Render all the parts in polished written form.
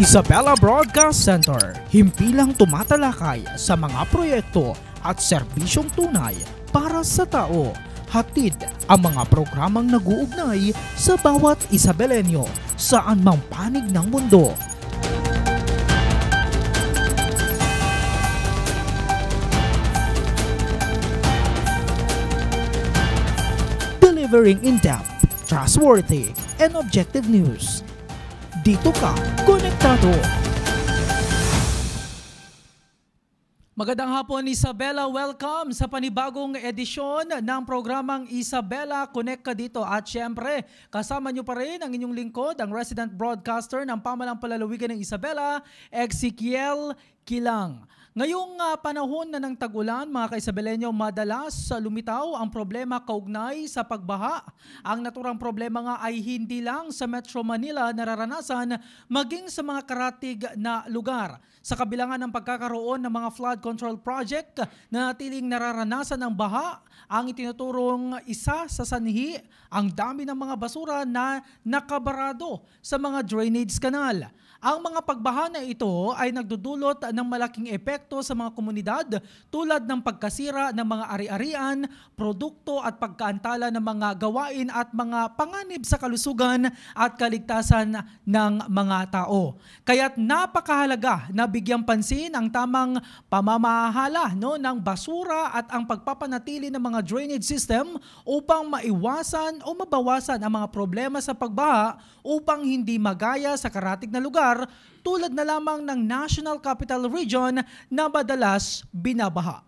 Isabela Broadcast Center, himpilang tumatalakay sa mga proyekto at serbisyong tunay para sa tao. Hatid ang mga programang nag-uugnay sa bawat Isabelenyo saan mang panig ng mundo. Delivering in-depth, trustworthy, and objective news. Dito ka, konektado. Magandang hapon, Isabela. Welcome sa panibagong edisyon ng programang Isabela Connect ka dito. At syempre, kasama nyo pa rin ang inyong lingkod, ang resident broadcaster ng Pamalang Palalawigan ng Isabela, Ezekiel Kilang. Ngayong panahon na ng tag-ulan, mga ka-Isabelenyo, madalas lumitaw ang problema kaugnay sa pagbaha. Ang naturang problema nga ay hindi lang sa Metro Manila nararanasan, maging sa mga karatig na lugar. Sa kabilangan ng pagkakaroon ng mga flood control project na natiling nararanasan ng baha, ang itinuturong isa sa sanhi ang dami ng mga basura na nakabarado sa mga drainage canal. Ang mga pagbaha na ito ay nagdudulot ng malaking epekto sa mga komunidad tulad ng pagkasira ng mga ari-arian, produkto at pagkaantala ng mga gawain at mga panganib sa kalusugan at kaligtasan ng mga tao. Kaya't napakahalaga na bigyang pansin ang tamang pamamahala ng basura at ang pagpapanatili ng mga drainage system upang maiwasan o mabawasan ang mga problema sa pagbaha upang hindi magaya sa karatig na lugar tulad na lamang ng National Capital Region na madalas binabaha.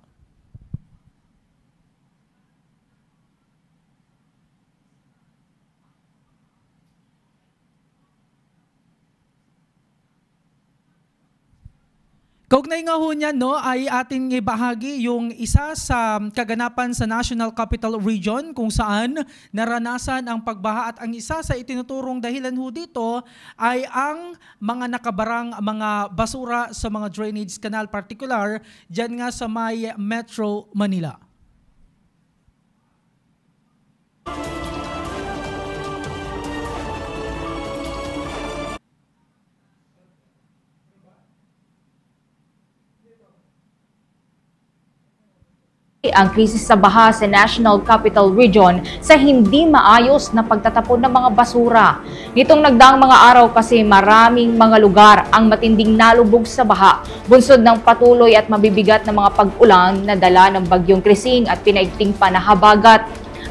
Kaugnay nga ho niyan, ay ating ibahagi yung isa sa kaganapan sa National Capital Region kung saan naranasan ang pagbaha at ang isa sa itinuturong dahilan ho dito ay ang mga nakabarang mga basura sa mga drainage canal, particular dyan nga sa may Metro Manila. Ang krisis sa baha sa National Capital Region sa hindi maayos na pagtatapon ng mga basura. Nitong nagdaang mga araw kasi maraming mga lugar ang matinding nalubog sa baha, bunsod ng patuloy at mabibigat na mga pag-ulan na dala ng bagyong Krising at pinaigting pa na habagat.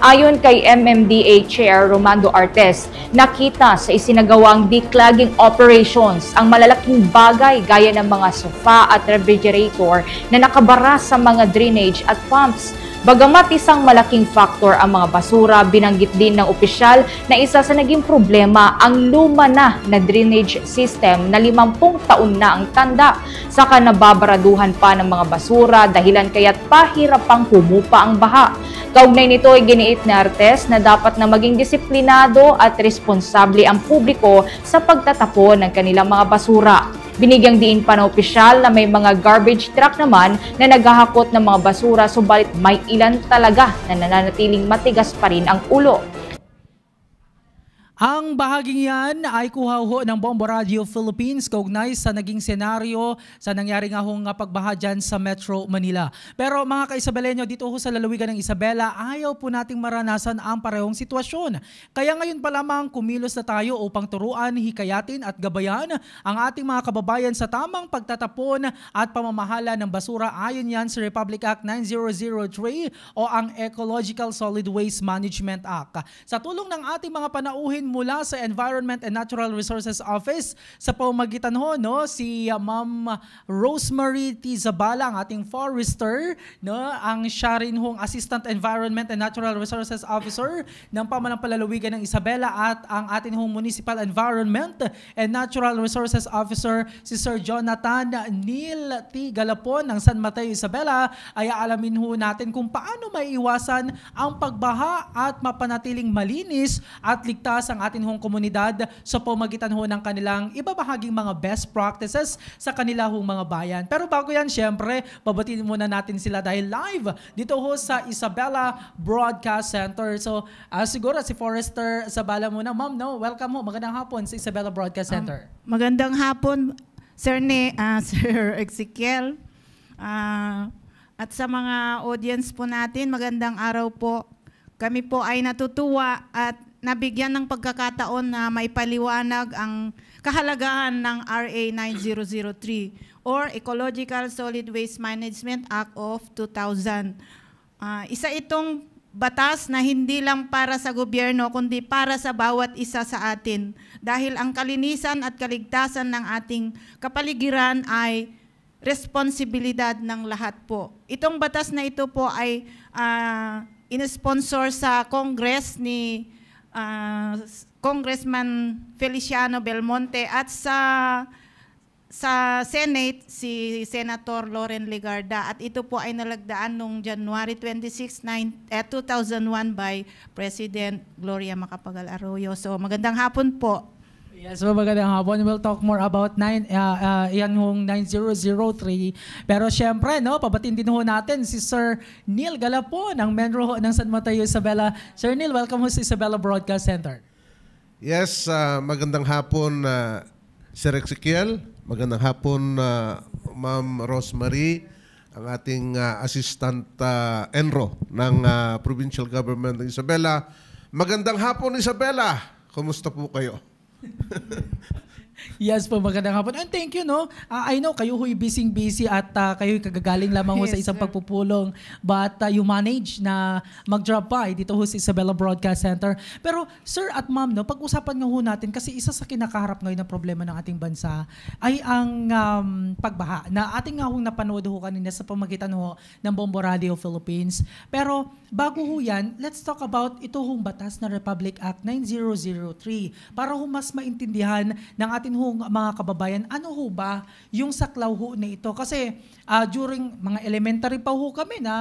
Ayon kay MMDA Chair Romando Artes, nakita sa isinagawang declogging operations ang malalaking bagay gaya ng mga sofa at refrigerator na nakabara sa mga drainage at pumps. Bagamat isang malaking factor ang mga basura, binanggit din ng opisyal na isa sa naging problema ang luma na drainage system na 50 taon na ang tanda. Saka nababaraduhan pa ng mga basura dahilan kaya't pahirap pang humupa ang baha. Kaugnay nito ay giniit ni Artes na dapat na maging disiplinado at responsable ang publiko sa pagtatapon ng kanilang mga basura. Binigyang diin pa ng opisyal na may mga garbage truck naman na naghahakot ng mga basura, subalit may ilan talaga na nananatiling matigas pa rin ang ulo. Ang bahaging yan ay kuha ho ng Bombo Radio Philippines kaugnay sa naging senaryo sa nangyari nga hong pagbaha dyan sa Metro Manila. Pero mga ka-Isabelenyo, dito ho sa lalawigan ng Isabela, ayaw po nating maranasan ang parehong sitwasyon. Kaya ngayon pa lamang kumilos na tayo upang turuan, hikayatin at gabayan ang ating mga kababayan sa tamang pagtatapon at pamamahala ng basura ayon yan sa Republic Act 9003 o ang Ecological Solid Waste Management Act. Sa tulong ng ating mga panauhin mula sa Environment and Natural Resources Office sa pamamagitan ho si Ma'am Rosemary T. Zabala, ang ating forester, ang siya rin hong Assistant Environment and Natural Resources Officer ng Pamalang Palalawigan ng Isabela at ang ating hong Municipal Environment and Natural Resources Officer si Sir Jonathan Neil T. Galapon ng San Mateo, Isabela, ay aalamin ho natin kung paano maiiwasan ang pagbaha at mapanatiling malinis at ligtas ang atin hong komunidad sa pamagitan ho ng kanilang ibabahaging mga best practices sa kanila hong mga bayan. Pero bago yan, syempre, babatiin muna natin sila dahil live dito ho sa Isabela Broadcast Center. So, siguro si Forrester Zabala muna. Ma'am, no? Welcome ho. Magandang hapon sa Isabela Broadcast Center. Magandang hapon, Sir Ezekiel. At sa mga audience po natin, magandang araw po. Kami po ay natutuwa at nabigyan ng pagkakataon na maipaliwanag ang kahalagahan ng RA 9003 or Ecological Solid Waste Management Act of 2000. Isa itong batas na hindi lang para sa gobyerno kundi para sa bawat isa sa atin dahil ang kalinisan at kaligtasan ng ating kapaligiran ay responsibilidad ng lahat po. Itong batas na ito po ay in-sponsor sa Congress ni Congressman Feliciano Belmonte at sa Senate si Senator Loren Legarda at ito po ay nalagdaan noong January 26, 2001 by President Gloria Macapagal Arroyo. So magandang hapon po. Yes, magandang hapon. We'll talk more about yan hong 9003. Pero syempre, no, pabatiin din ho natin si Sir Neil Galapon ng Menro ng San Mateo, Isabela. Sir Neil, welcome ho sa Isabela Broadcast Center. Yes, magandang hapon, Sir Ezekiel. Magandang hapon, Ma'am Rosemary, ang ating Assistant Enro ng Provincial Government ng Isabela. Magandang hapon, Isabela. Kumusta po kayo? Yes po, magandang hapon. And thank you, no? I know kayo ho'y busy at kayo'y kagagaling lamang ho sa isang pagpupulong. But you manage na mag-drop by dito ho sa Isabela Broadcast Center. Pero sir at ma'am, no, pag-usapan nga ho natin kasi isa sa kinakaharap ngayon na problema ng ating bansa ay ang pagbaha na ating nga hong napanood ho kanina sa pamagitan ho ng Bombo Radio Philippines. Pero bago ho yan, let's talk about ito hong batas na Republic Act 9003 para ho mas maintindihan ng ating hong mga kababayan, ano ho ba yung saklaw ho na ito? Kasi during mga elementary pa ho kami na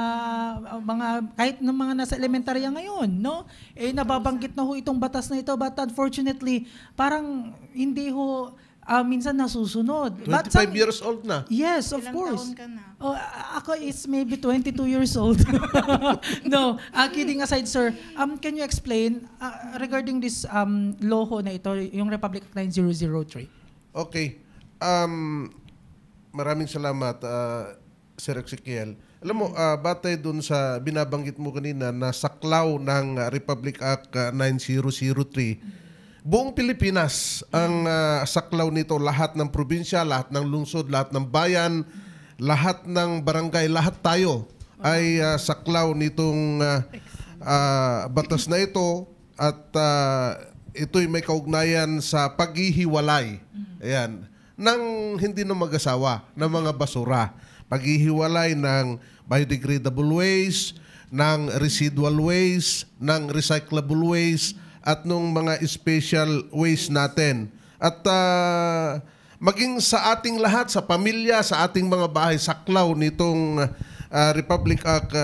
kahit ng mga nasa elementary ngayon, no? Nababanggit na ho itong batas na ito but unfortunately, parang hindi ho minsan nasusunod. 25 years old na. Yes, of Ilang course. taon ka na? Ako is maybe 22 years old. No, kidding aside, sir. Can you explain regarding this law ho na ito, yung Republic Act 9003? Okay. Maraming salamat, Sir Ezekiel. Alam mo, batay dun sa binabanggit mo kanina na saklaw ng Republic Act 9003, buong Pilipinas ang saklaw nito, lahat ng probinsya, lahat ng lungsod, lahat ng bayan, lahat ng barangay, lahat tayo ay saklaw nitong batas na ito at ito'y may kaugnayan sa paghihiwalay ng hindi na mag-asawa ng mga basura. Paghihiwalay ng biodegradable waste, ng residual waste, ng recyclable waste, at nung mga special waste natin. At maging sa ating lahat, sa pamilya, sa ating mga bahay, saklaw nitong Republic Act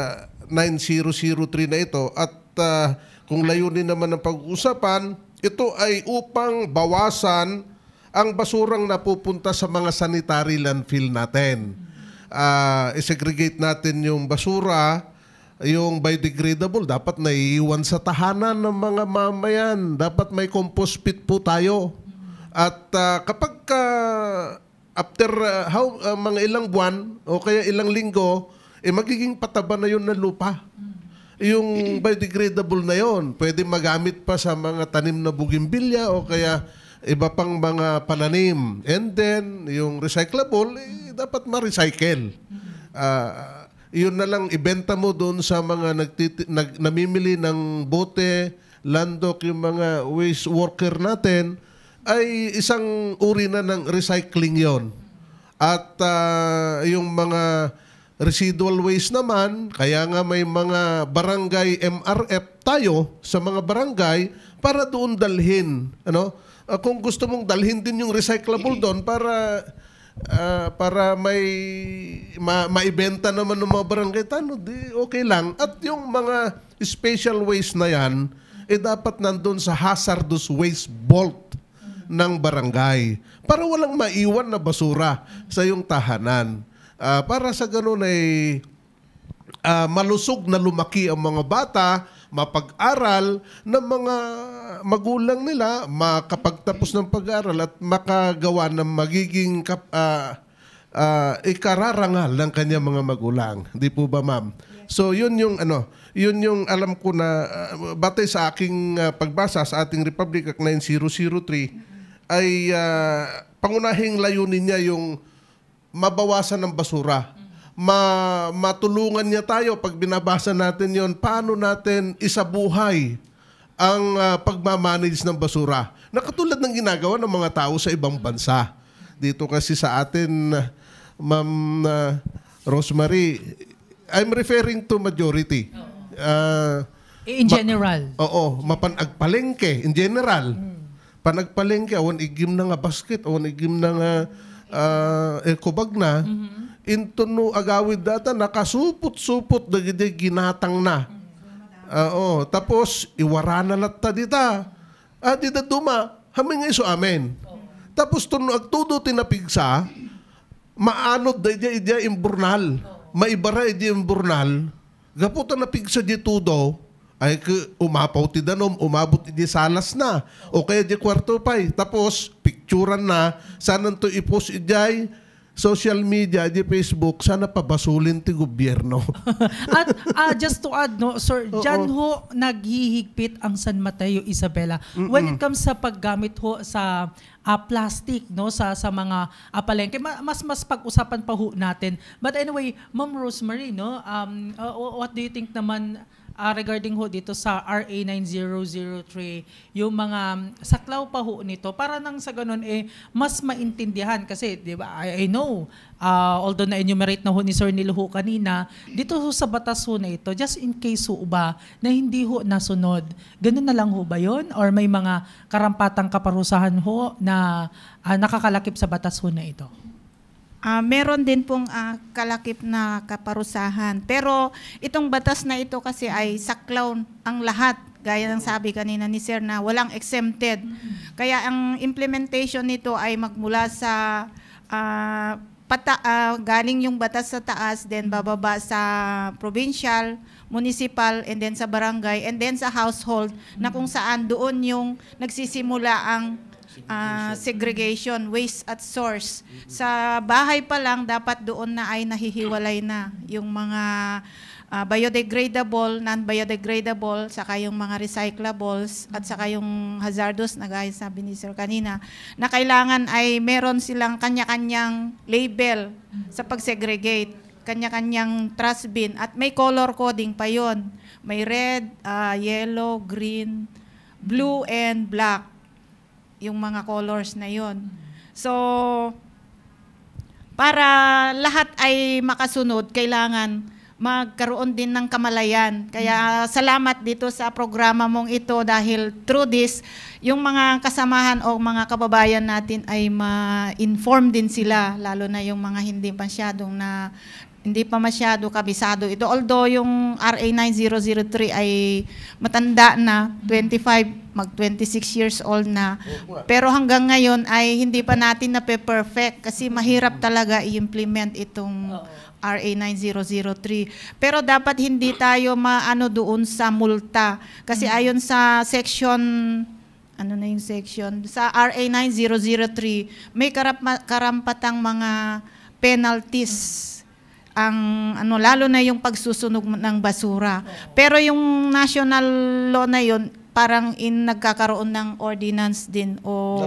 9003 na ito. At kung layunin naman ng pag-uusapan, ito ay upang bawasan ang basurang napupunta sa mga sanitary landfill natin. I-segregate natin yung basura. Yung biodegradable, dapat naiiwan sa tahanan ng mga mamayan. Dapat may compost pit po tayo. At kapag after mga ilang buwan o kaya ilang linggo, magiging pataba na yun ng lupa. Yung biodegradable na yun, pwede magamit pa sa mga tanim na bugimbilya o kaya iba pang mga pananim. And then, yung recyclable, dapat ma-recycle. Yun na lang ibenta mo doon sa mga namimili ng bote, landok, yung mga waste worker natin, ay isang uri na ng recycling yon. At yung mga residual waste naman, kaya nga may mga barangay MRF tayo sa mga barangay para doon dalhin. Kung gusto mong dalhin din yung recyclable doon para maibenta naman ng mga barangay, di okay lang. At yung mga special waste na yan, dapat nandun sa hazardous waste vault ng barangay para walang maiwan na basura sa iyong tahanan. Para sa ganun ay malusog na lumaki ang mga bata, mapag-aral ng mga magulang nila, makapagtapos ng pag-aral at makagawa ng magiging ikararangal ng kanyang mga magulang. Di po ba, ma'am? So yun yung alam ko na batay sa aking pagbasa sa ating Republic Act 9003 ay pangunahing layunin niya yung mabawasan ng basura. Matulungan niya tayo pag binabasa natin yon, paano natin isabuhay ang pagmamanage ng basura. Na katulad ng ginagawa ng mga tao sa ibang bansa. Dito kasi sa atin, Ma'am Rosemary, I'm referring to majority. In general. Oo, mapanagpalengke in general. Panagpalengke, awan igim na nga basket, awan igim na nga ekobag na. Into no agawid data, nakasupot-supot, dagiti ginatang na. Tapos, iwara na latta dita. Dita duma, haming iso amen. Tapos, tuno agtudo tinapigsa, maanod da idya imburnal. Maibara idya imburnal. Gaputa na pigsa di tudo, ay umapaw ti danom, umabot di salas na. O kaya di kwarto pa'y. Tapos, picturean na, sana to ipost idjay, social media, di Facebook, sana pabasulin ti gobyerno. At just to add, no, sir, dyan ho naghihigpit ang San Mateo Isabela when it comes sa paggamit ho sa plastic, no, sa mga palengke. Mas pag-usapan pa ho natin. But anyway, Ma'am Rosemary, no, what do you think naman regarding ho dito sa RA 9003, yung mga saklaw pa ho nito, para nang sa ganun mas maintindihan kasi, di ba, I know, although na-enumerate na ho ni Sir Nilo ho kanina, dito ho sa batas ho na ito, just in case ho ba na hindi ho nasunod, ganun na lang ho ba yun? Or may mga karampatang kaparusahan ho na nakakalakip sa batas ho na ito? Meron din pong kalakip na kaparusahan. Pero itong batas na ito kasi ay saklaw ang lahat. Gaya ng sabi kanina ni Sir na walang exempted. Kaya ang implementation nito ay magmula sa galing yung batas sa taas, then bababa sa provincial, municipal, and then sa barangay, and then sa household, na kung saan doon yung nagsisimula ang segregation, waste at source. Sa bahay pa lang, dapat doon na ay nahihiwalay na yung mga biodegradable, non-biodegradable, saka yung mga recyclables, at saka yung hazardous, na gaya sabi ni Sir kanina, na kailangan ay meron silang kanya-kanyang label sa pag-segregate, kanya-kanyang trash bin, at may color coding pa yon. May red, yellow, green, blue, and black. Yung mga colors na yon. So, para lahat ay makasunod, kailangan magkaroon din ng kamalayan. Kaya salamat dito sa programa mong ito dahil through this, yung mga kasamahan o mga kababayan natin ay ma-inform din sila, lalo na yung mga hindi pa masyado kabisado ito. Although yung RA 9003 ay matanda na, 26 years old na. Pero hanggang ngayon ay hindi pa natin na-perfect kasi mahirap talaga i-implement itong RA 9003. Pero dapat hindi tayo maano doon sa multa. Kasi ayon sa section, sa RA 9003, may karampatang mga penalties lalo na yung pagsusunog ng basura. Pero yung national law na yun, parang nagkakaroon ng ordinance din o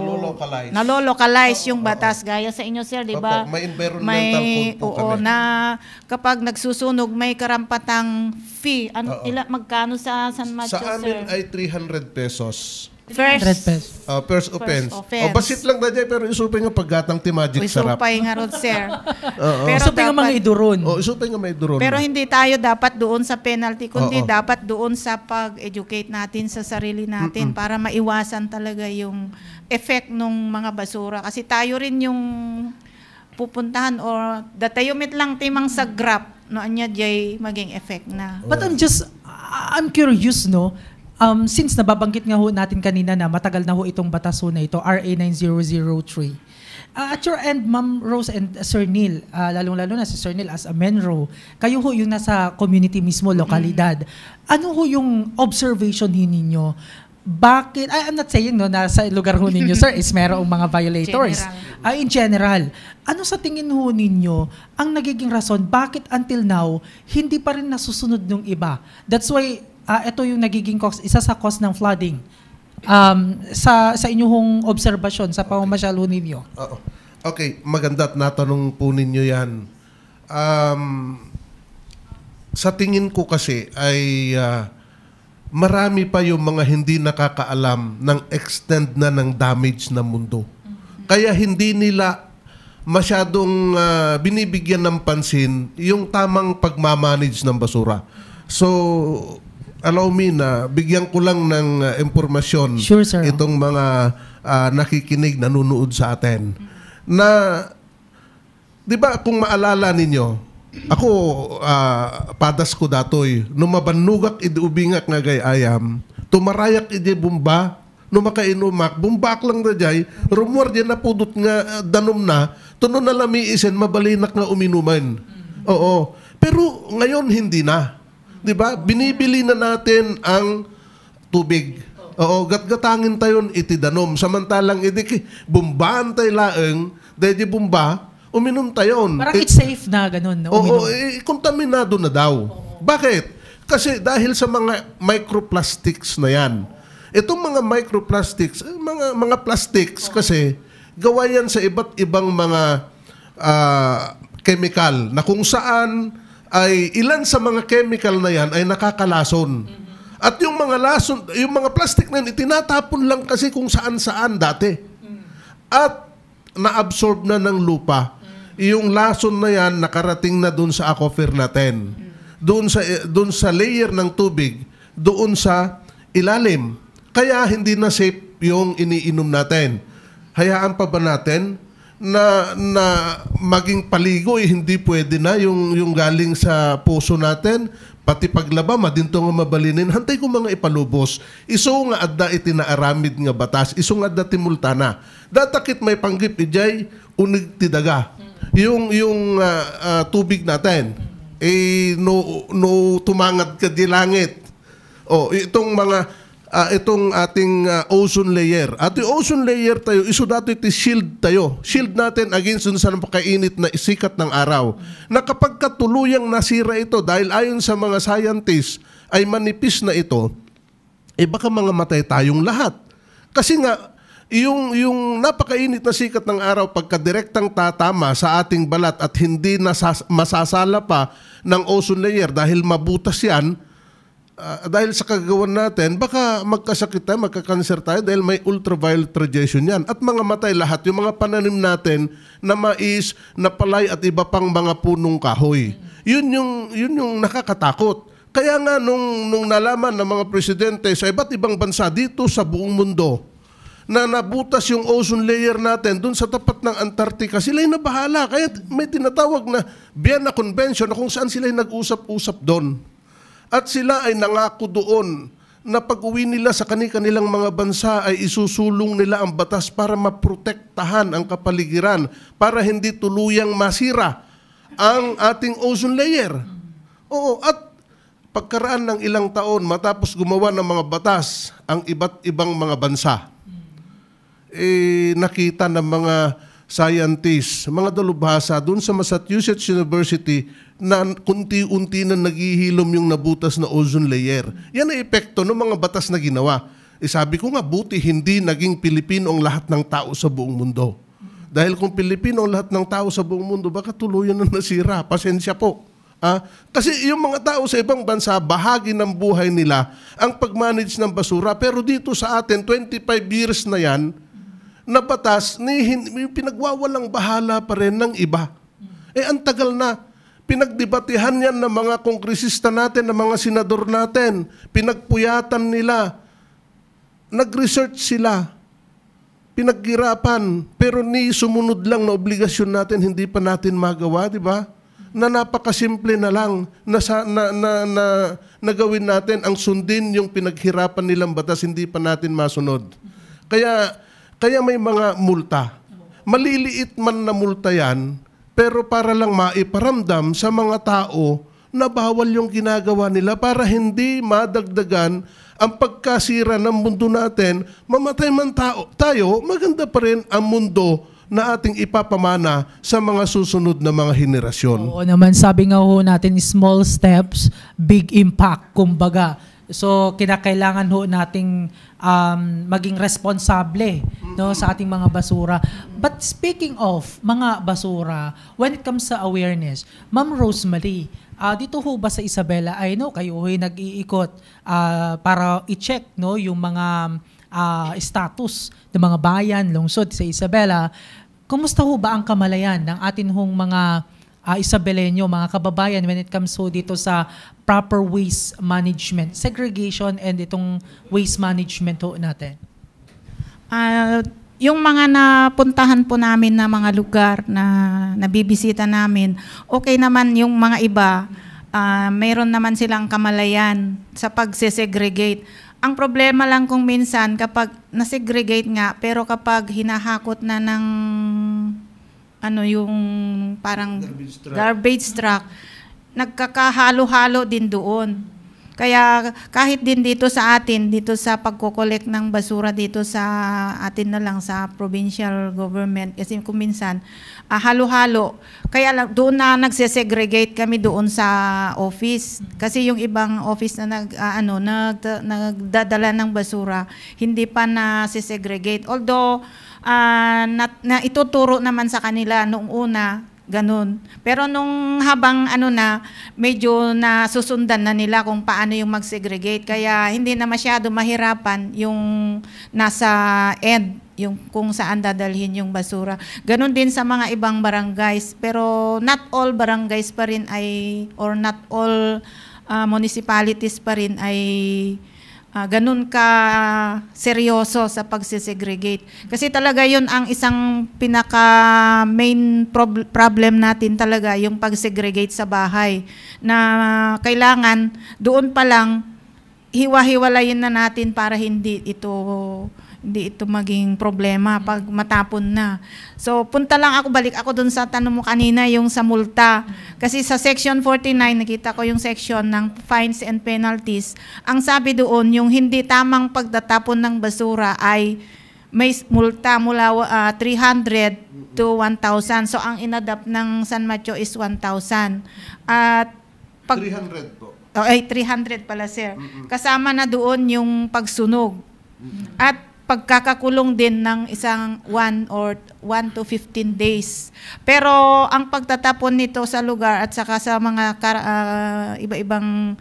nalolocalize yung batas. Gaya sa inyo, sir, di ba? May environmental code po kami. Na kapag nagsusunog, may karampatang fee. Magkano sa San Mateo, sa amin sir? ay 300 pesos. First offense. Basit lang na dyan, pero isupin nga paggatang ti Magic Sarap. Isupay nga ron, sir. Pero isupin nga mga iduron. Isupin nga mga iduron. Pero hindi tayo dapat doon sa penalty, kundi dapat doon sa pag-educate natin sa sarili natin para maiwasan talaga yung effect ng mga basura. Kasi tayo rin yung pupuntahan or datayumit lang timang sa grab no anya jay maging effect na. But I'm curious, no? Since nababanggit nga ho natin kanina na matagal na ho itong batas ho na ito, RA 9003. At your end, Ma'am Rose and Sir Neil, lalong-lalo na si Sir Neil as a Menro, kayo ho yung nasa community mismo, lokalidad. Ano ho yung observation ninyo? Bakit, I'm not saying no, nasa lugar ho ninyo, sir, is merong mga violators. In general, ano sa tingin ho ninyo ang nagiging rason, bakit until now, hindi pa rin nasusunod ng iba? That's why, ito yung nagiging cause, isa sa cause ng flooding. Sa inyong obserbasyon, sa pamamasyal ho ninyo. Okay, maganda at natanong po ninyo yan. Sa tingin ko kasi ay marami pa yung mga hindi nakakaalam ng extent na ng damage na mundo. Kaya hindi nila masyadong binibigyan ng pansin yung tamang pagmamanage ng basura. So, allow me na bigyan ko lang ng impormasyon. Sure, sir. Itong mga nakikinig, nanonood sa atin. Na, di ba kung maalala ninyo, ako, padas ko datoy, numabanugak idiubingak nga gayayam, tumarayak idi bumba, numakainumak, bumbak lang na jay, rumor diyan na pudot nga danom na, tuno na lamiisen, mabalinak nga uminuman. Oo. Pero ngayon hindi na. Di ba? Binibili na natin ang tubig. Oo, gatgatangin tayo iti danom. Samantalang idi bumbaan tayo laeng, dahil di bumba, uminom tayo. Parang it's safe na ganun. Na oo, kontaminado na daw. Bakit? Kasi dahil sa mga microplastics na yan. Itong mga microplastics, mga plastics kasi gawa yan sa iba't ibang mga chemical na kung saan ay ilan sa mga chemical na yan ay nakakalason. At yung mga lason, yung mga plastic na yan, itinatapon lang kasi kung saan-saan dati. At na-absorb na ng lupa. Yung lason na yan nakarating na doon sa aquifer natin. Doon sa layer ng tubig, doon sa ilalim. Kaya hindi na safe yung iniinom natin. Hayaan pa ba natin na maging paligo hindi pwede na yung galing sa puso natin? Pati paglaba, madinto nga mabalinin. Hantay ko mga ipalubos. Iso nga adda itinaaramid nga batas. Iso nga adda timultana. Datakit may panggip ijay, unig tidaga. Yung tubig natin, no tumangad ka di langit. Itong ating ozone layer. At yung ozone layer tayo, iso dato iti shield tayo. Shield natin against dun sa napakainit na sikat ng araw. Na kapag katuluyang nasira ito, dahil ayon sa mga scientists, ay manipis na ito, baka mga matay tayong lahat. Kasi nga, yung napakainit na sikat ng araw pagka direktang tatama sa ating balat at hindi masasala pa ng ozone layer dahil mabutas yan, dahil sa kagawan natin, baka magkasakit tayo, magkakanser tayo dahil may ultraviolet radiation yan. At mga matay lahat, yung mga pananim natin na mais, na palay at iba pang mga punong kahoy. Yun yung nakakatakot. Kaya nga nung nalaman ng mga presidente sa iba't ibang bansa dito sa buong mundo, na nabutas yung ozone layer natin dun sa tapat ng Antarctica, sila'y nabahala. Kaya may tinatawag na Vienna Convention na kung saan sila'y nag-usap-usap doon. At sila ay nangako doon na pag-uwi nila sa kanilang mga bansa ay isusulong nila ang batas para maprotektahan ang kapaligiran, para hindi tuluyang masira ang ating ozone layer. Oo, at pagkaraan ng ilang taon matapos gumawa ng mga batas ang iba't ibang mga bansa, nakita ng mga scientists, mga dalubhasa doon sa Massachusetts University na kunti-unti na naghihilom yung nabutas na ozone layer. Yan ang epekto ng mga batas na ginawa. Sabi ko nga, buti hindi naging Pilipino ang lahat ng tao sa buong mundo. Dahil kung Pilipino ang lahat ng tao sa buong mundo, baka tuluyan na nasira. Pasensya po. Kasi yung mga tao sa ibang bansa, bahagi ng buhay nila ang pag-manage ng basura. Pero dito sa atin, 25 years na yan, na batas, pinagwawalang bahala pa rin ng iba. Ang tagal na. Pinagdebatehan yan ng mga kongresista natin, ng mga senador natin. Pinagpuyatan nila. Nag-research sila. Pinaghirapan. Pero sumunod lang na obligasyon natin, hindi pa natin magawa, di ba? na napakasimple na lang na gawin natin ang sundin yung pinaghirapan nilang batas, hindi pa natin masunod. Kaya may mga multa. Maliliit man na multa yan, pero para lang maiparamdam sa mga tao na bawal yung ginagawa nila para hindi madagdagan ang pagkasira ng mundo natin. Mamatay man tayo, maganda pa rin ang mundo na ating ipapamana sa mga susunod na mga henerasyon. Oo naman, sabi nga ho natin, small steps, big impact, kumbaga. So, kinakailangan ho nating maging responsable no, sa ating mga basura. But speaking of mga basura, when it comes sa awareness, Ma'am Rosemary, dito ho ba sa Isabela, I know kayo ho'y nag-iikot para i-check no, yung mga status ng mga bayan, lungsod sa Isabela. Kumusta ho ba ang kamalayan ng atin hong mga Isabelenyo, mga kababayan when it comes ho dito sa proper waste management, segregation and itong waste management ho natin? Yung mga napuntahan po namin na mga lugar na nabibisita namin, okay naman yung mga iba, mayroon naman silang kamalayan sa pagsesegregate. Ang problema lang kung minsan kapag nasegregate nga, pero kapag hinahakot na ng yung parang garbage truck, nagkakahalo-halo din doon. Kaya kahit din dito sa atin, dito sa pagko-collect ng basura dito sa atin na lang sa provincial government, kasi kung minsan halo-halo. Kaya doon na nagsesegregate kami doon sa office. Kasi yung ibang office na nagdadala ng basura, hindi pa na segregate. Although na ituturo naman sa kanila noong una, ganun. Pero nung habang medyo nasusundan na nila kung paano yung mag-segregate. Kaya hindi na masyado mahirapan yung nasa end, yung kung saan dadalhin yung basura. Ganun din sa mga ibang barangays. Pero not all barangays pa rin or not all municipalities pa rin ay ganun ka seryoso sa pagsisegregate. Kasi talaga yun ang isang pinaka main problem natin talaga, yung pagsegregate sa bahay. Na kailangan doon pa lang hiwa-hiwalayin na natin para hindi ito maging problema pag matapon na. So balik ako dun sa tanong mo kanina, yung sa multa. Kasi sa section 49, nakita ko yung section ng fines and penalties. Ang sabi doon, yung hindi tamang pagtatapon ng basura ay may multa mula 300 to 1,000. So ang inadapt ng San Mateo is 1,000. At 300 po. Ay, 300 pala, sir. Kasama na doon yung pagsunog. At pagkakakulong din ng isang 1 to 15 days. Pero ang pagtatapon nito sa lugar at saka sa mga iba-ibang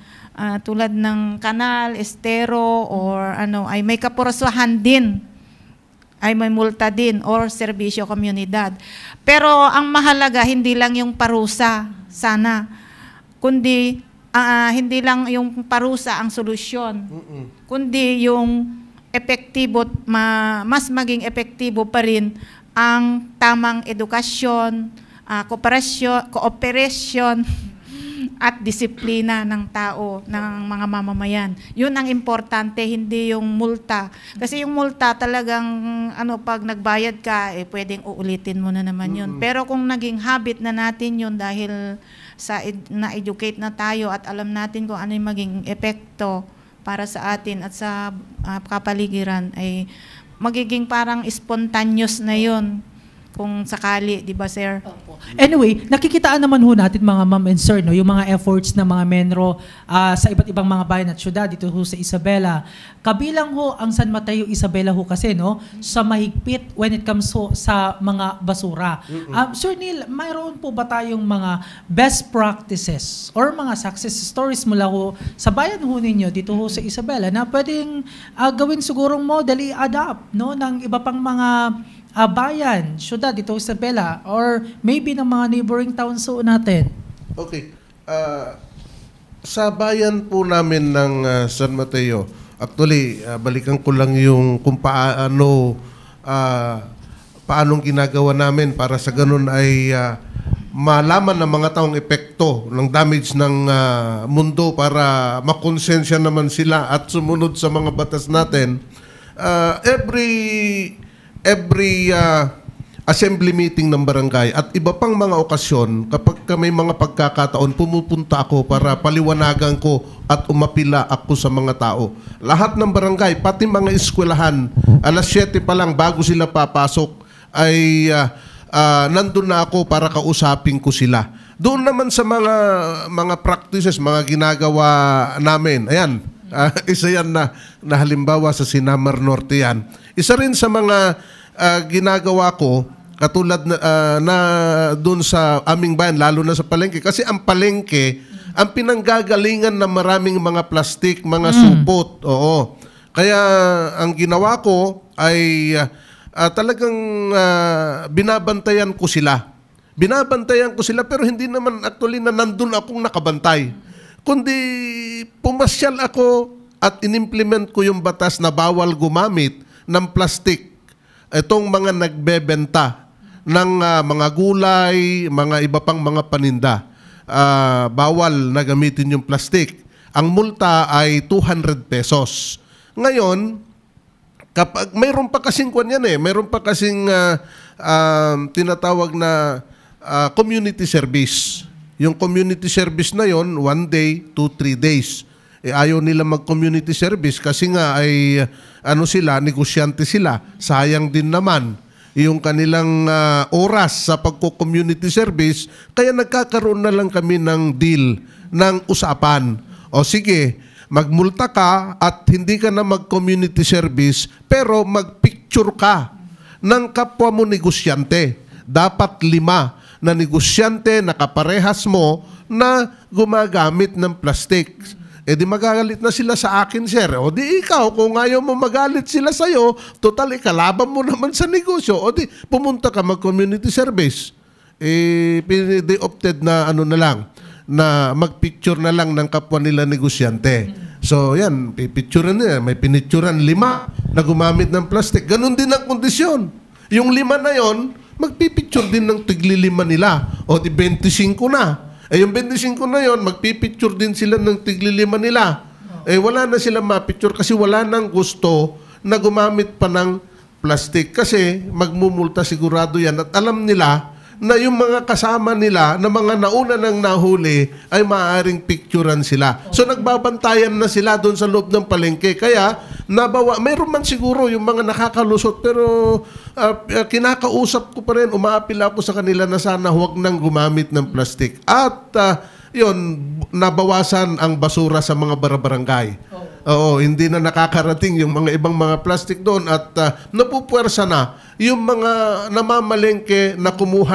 tulad ng kanal, estero or ay may kapurusahan din, ay may multa din or serbisyo komunidad. Pero ang mahalaga hindi lang yung parusa sana, kundi hindi lang yung parusa ang solusyon, kundi yung epektibo, mas maging epektibo pa rin ang tamang edukasyon, cooperation at disiplina ng tao, ng mga mamamayan. Yun ang importante, hindi yung multa. Kasi yung multa talagang pag nagbayad ka, pwedeng uulitin mo na naman yun. Pero kung naging habit na natin yun dahil na-educate na tayo at alam natin kung ano yung maging epekto para sa atin at sa kapaligiran, ay magiging parang spontaneous na yun kung sakali, di ba, sir? Anyway, nakikitaan naman ho natin mga ma'am and sir, no, yung mga efforts ng mga Menro sa iba't ibang mga bayan at syudad dito ho sa Isabela. Kabilang ho ang San Mateo, Isabela ho kasi, no, sa mahigpit when it comes ho sa mga basura. Sir Neil, mayroon po ba tayong mga best practices or mga success stories mula ho sa bayan ho ninyo dito ho sa Isabela na pwedeng gawin sigurong model, i-adapt, no, ng iba pang mga bayan, syudad dito sa Isabela or maybe ng mga neighboring towns po natin? Okay. Sa bayan po namin ng San Mateo, actually, balikan ko lang yung kung paanong ginagawa namin para sa ganun ay malaman ng mga taong epekto ng damage ng mundo para makonsensya naman sila at sumunod sa mga batas natin. Every assembly meeting ng barangay at iba pang mga okasyon, kapag may mga pagkakataon, pumupunta ako para paliwanagan ko at umapila ako sa mga tao. Lahat ng barangay, pati mga eskwelahan, alas 7 pa lang bago sila papasok, ay nandun na ako para kausapin ko sila. Doon naman sa mga practices, mga ginagawa namin, ayan, isa yan na halimbawa sa Sinamar Norte yan. Isa rin sa mga ginagawa ko, katulad na doon sa aming bayan, lalo na sa palengke. Kasi ang palengke, ang pinanggagalingan ng maraming mga plastik, mga supot. Oo. Kaya ang ginawa ko ay talagang binabantayan ko sila. Binabantayan ko sila pero hindi naman actually na nandun akong nakabantay. Kundi pumasyal ako at inimplement ko yung batas na bawal gumamit ng plastik. Itong mga nagbebenta ng mga gulay, mga iba pang mga paninda. Bawal na gamitin yung plastik. Ang multa ay 200 pesos. Ngayon, kapag mayroon pa kasing kwan yan mayroon pa kasing tinatawag na community service. Yung community service na yon 1 day to 3 days. Ayaw nila mag-community service kasi nga ay negosyante sila. Sayang din naman yung kanilang oras sa pagko-community service. Kaya nagkakaroon na lang kami ng deal, ng usapan. O sige, magmulta ka at hindi ka na mag-community service pero mag-picture ka ng kapwa mo negosyante. Dapat 5 na negosyante na kaparehas mo na gumagamit ng plastic. Di magagalit na sila sa akin, sir. O di ikaw, kung ayaw mo magalit sila sa'yo, total, kalaban mo naman sa negosyo. O di, pumunta ka mag-community service. They opted na na lang, na mag-picture na lang ng kapwa nila negosyante. So, yan, pipicturean nila. May pinicturean 5 na gumamit ng plastic. Ganon din ang kondisyon. Yung 5 na yon, magpipicture din ng tigli-5 nila. O di 25 na. Yung 25 na yon, magpipicture din sila ng tigli-5 nila. Wala na sila mapicture kasi wala nang gusto na gumamit pa ng plastic. Kasi magmumulta sigurado yan at alam nila na yung mga kasama nila na mga nauna nang nahuli ay maaaring picturean sila. So nagbabantayan na sila doon sa loob ng palengke. Kaya mayroon man siguro yung mga nakakalusot pero kinakausap ko pa rin, umaapila ako sa kanila na sana huwag nang gumamit ng plastic. At nabawasan ang basura sa mga barangay. Oo, hindi na nakakarating yung mga ibang mga plastic doon at napupuwersa na yung mga namamalengke na kumuha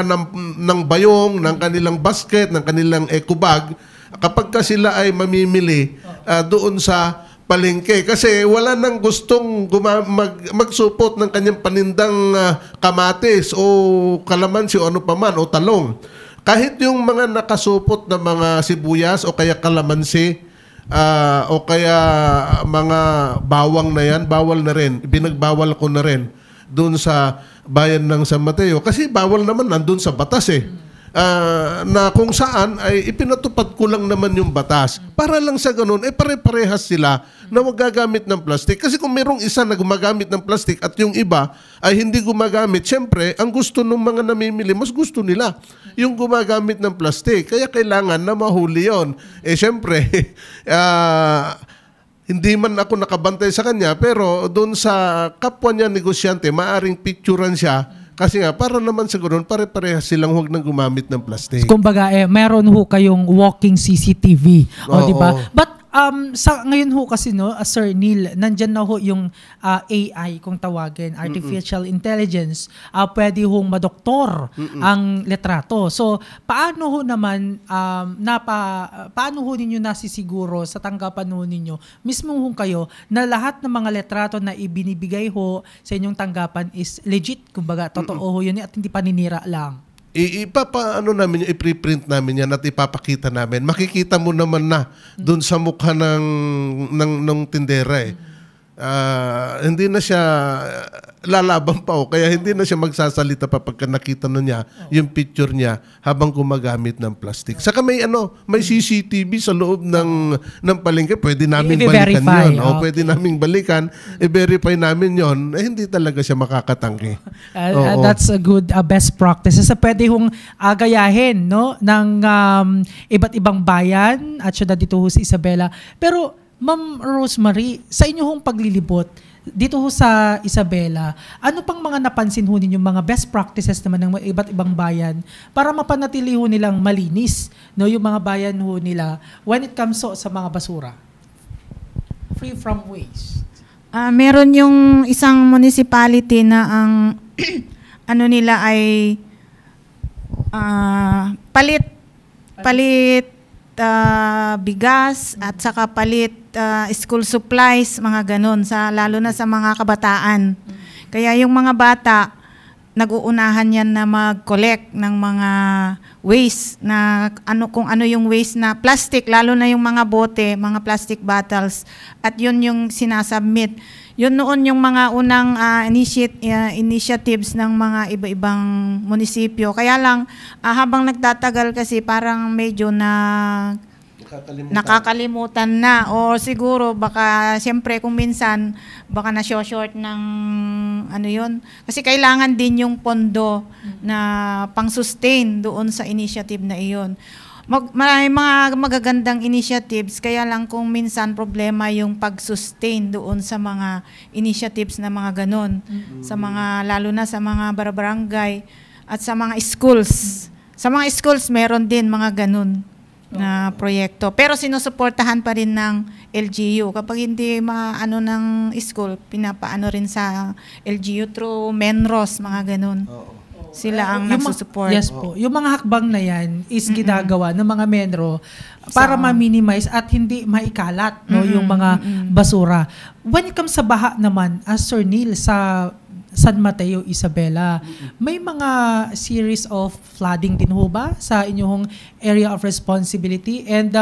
ng bayong, ng kanilang basket, ng kanilang eco bag kapag ka sila ay mamimili doon sa palengke. Kasi wala nang gustong magsupot ng kanyang panindang kamatis o kalamansi o ano pa man o talong. Kahit yung mga nakasupot na mga sibuyas o kaya kalamansi, o kaya mga bawang na yan, bawal na rin. Binagbawal ko na rin doon sa bayan ng San Mateo. Kasi bawal naman nandun sa batas na kung saan ay ipinatupad ko lang naman yung batas. Para lang sa ganun, pare-parehas sila na magagamit ng plastic. Kasi kung merong isa na gumagamit ng plastic at yung iba ay hindi gumagamit, syempre, ang gusto ng mga namimili, mas gusto nila yung gumagamit ng plastic. Kaya kailangan na mahuli yun. Syempre, hindi man ako nakabantay sa kanya, pero doon sa kapwa niya negosyante, maaring picturean siya. Kasi nga, para naman sa ganoon, pare-parehas silang huwag nang gumamit ng plastic. Kumbaga, meron ho kayong walking CCTV. Di ba? But sa ngayon ho kasi Sir Neil, nandyan na ho yung AI kung tawagin, artificial intelligence, pwede hong madoktor ang letrato. So, paano ho naman paano ho ninyo nasisiguro sa tanggapan ho ninyo mismo ho kayo na lahat ng mga letrato na ibinibigay ho sa inyong tanggapan is legit, kumbaga totoo ho yun at hindi paninira lang? Namin, i-preprint namin yan at ipapakita namin. Makikita mo naman na doon sa mukha ng tindera hindi na siya lalaban pa kaya hindi na siya magsasalita pa pagka nakita na niya yung picture niya habang gumagamit ng plastic. Saka may CCTV sa loob ng palengke, pwede namin balikan yun. Okay. Pwede namin balikan, i-verify namin yun, hindi talaga siya makakatanggi. That's a good best practice. Sa pwede hong gayahin, no, ng iba't ibang bayan at siya dito ho si Isabela. Pero Ma'am Rosemary, sa inyo hong paglilibot dito ho sa Isabela, ano pang mga napansin ho ninyong mga best practices naman ng iba't ibang bayan para mapanatili ho nilang malinis, no, yung mga bayan ho nila when it comes sa mga basura? Free from waste. Meron yung isang municipality na ang ano nila ay palit bigas at saka palit school supplies, mga ganun, lalo na sa mga kabataan. Kaya yung mga bata, nag-uunahan yan na mag-collect ng mga waste na kung ano yung waste na plastic, lalo na yung mga bote, mga plastic bottles, at yun yung sinasubmit. Yun noon yung mga unang initiatives ng mga iba-ibang munisipyo. Kaya lang, habang nagtatagal kasi parang medyo nakakalimutan na. O siguro baka, siyempre kung minsan, baka na-short ng ano yun. Kasi kailangan din yung pondo na pang-sustain doon sa initiative na iyon. May mga magagandang initiatives, kaya lang kung minsan problema yung pag-sustain doon sa mga initiatives na mga ganon, sa mga, lalo na sa mga barangay at sa mga schools. Sa mga schools, meron din mga ganon na proyekto. Pero sinusuportahan pa rin ng LGU. Kapag hindi maano ng school, pinapaano rin sa LGU through Menros, mga ganon. Sila ang nagsusupport. Yes po. Yung mga hakbang na yan is ginagawa ng mga Menro para ma-minimize at hindi maikalat, no, yung mga basura. When it comes sa baha naman, as Sir Neil sa San Mateo, Isabela, may mga series of flooding din ho ba sa inyong area of responsibility? And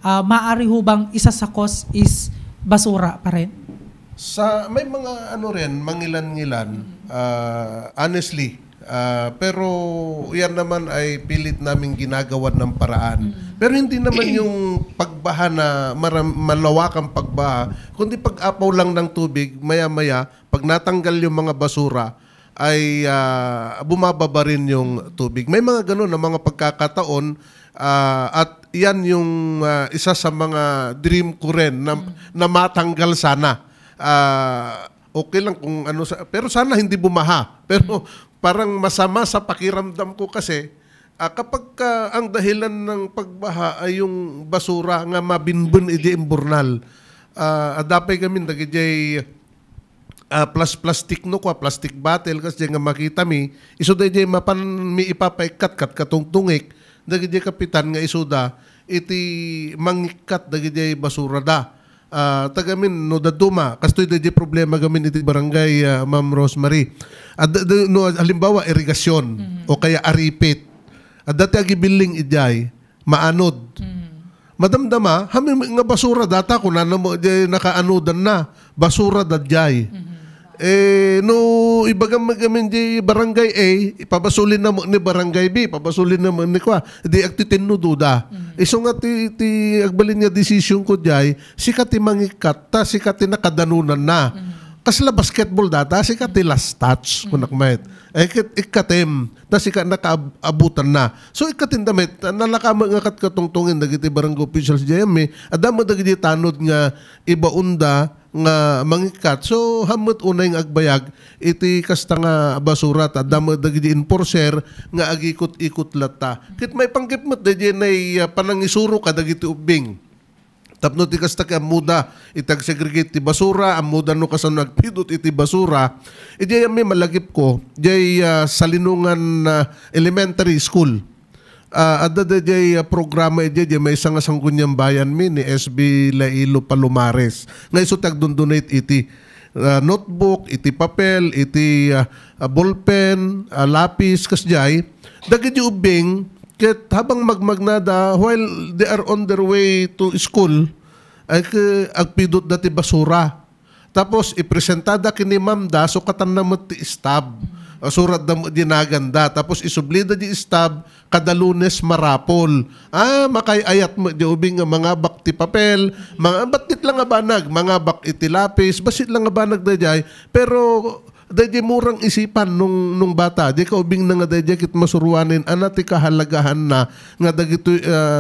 maaari ho bang isa sa cause is basura pa rin? May mga mangilan-ngilan, honestly, pero yan naman ay pilit namin ginagawa ng paraan. Pero hindi naman yung pagbaha na malawakang pagbaha, kundi pag-apaw lang ng tubig, maya-maya, pag natanggal yung mga basura, ay bumababa rin yung tubig. May mga ganun na mga pagkakataon, at yan yung isa sa mga dream ko rin na matanggal sana. Okay lang kung ano, pero sana hindi bumaha. Pero parang masama sa pakiramdam ko kasi kapag ang dahilan ng pagbaha ay yung basura nga mabinbun iti imburnal. Adapay kami nagijay plastic no ko, plastic bottle kasi nga makita mi isuda jay mapan mi ipapaikat katungtungik dagijay kapitan nga isuda iti mangikat dagijay basura da. Tagamin no daduma kastoy di problema gamin iti barangay Ma'am Rosemary. No, halimbawa irigasyon o kaya aripit. Dati agibiling ijay maanod. Madamdama hami nga basura data kun ano mo nakaanodan na basura dadjay. No ibagam magamin di barangay A ipabasulin na mo ni barangay B, pabasulin na mo ni kwa di agtitinno duda. Iso nga ti agbalin niya decision ko jay sikati mangikat ta sikati nakadanunan na. Kasla basketball data sikati last touch kun nakmet. Ikatem ta sikat nakaabutan na. So ikatin damit nalakama nga katungtungin dagiti barangay officials jay mi adamo dagiti tanod nga ibaunda nga mangikat. So hamot unay nga agbayag iti kasta nga basura ta damo dagiti enforcer nga agikot-ikot lata. Kit may panggipmet dayjay nay panangisuro ka dagiti ubing. Tapno ti kasta ka muda itag segregate ti basura, ang muda no kasan nagpidot iti basura. Ijay may malagip ko jay salinungan elementary school. Adda jay programa ijay may isang sanggunyang bayan mi ni SB Lailo Palomares. Nga iso tag-donate iti notebook, iti papel, iti ballpen, lapis kasjay. Dagiti ubing ket habang magmagnada while they are on their way to school ay agpidot dati basura. tapos ipresentada kini ma'am da, sukatan na mo ti stab. Surat na mo dinaganda. Tapos isublida di stab, kada Lunes marapol. Makayayat mo di ubing nga mga bak ti papel, mga batit lang nga banag, mga bak iti lapis, basit lang nga banag dayjay. Pero dayjay murang isipan nung bata. Di ka ubing na nga dayjay kit masuruanin, ti kahalagahan na nga dagito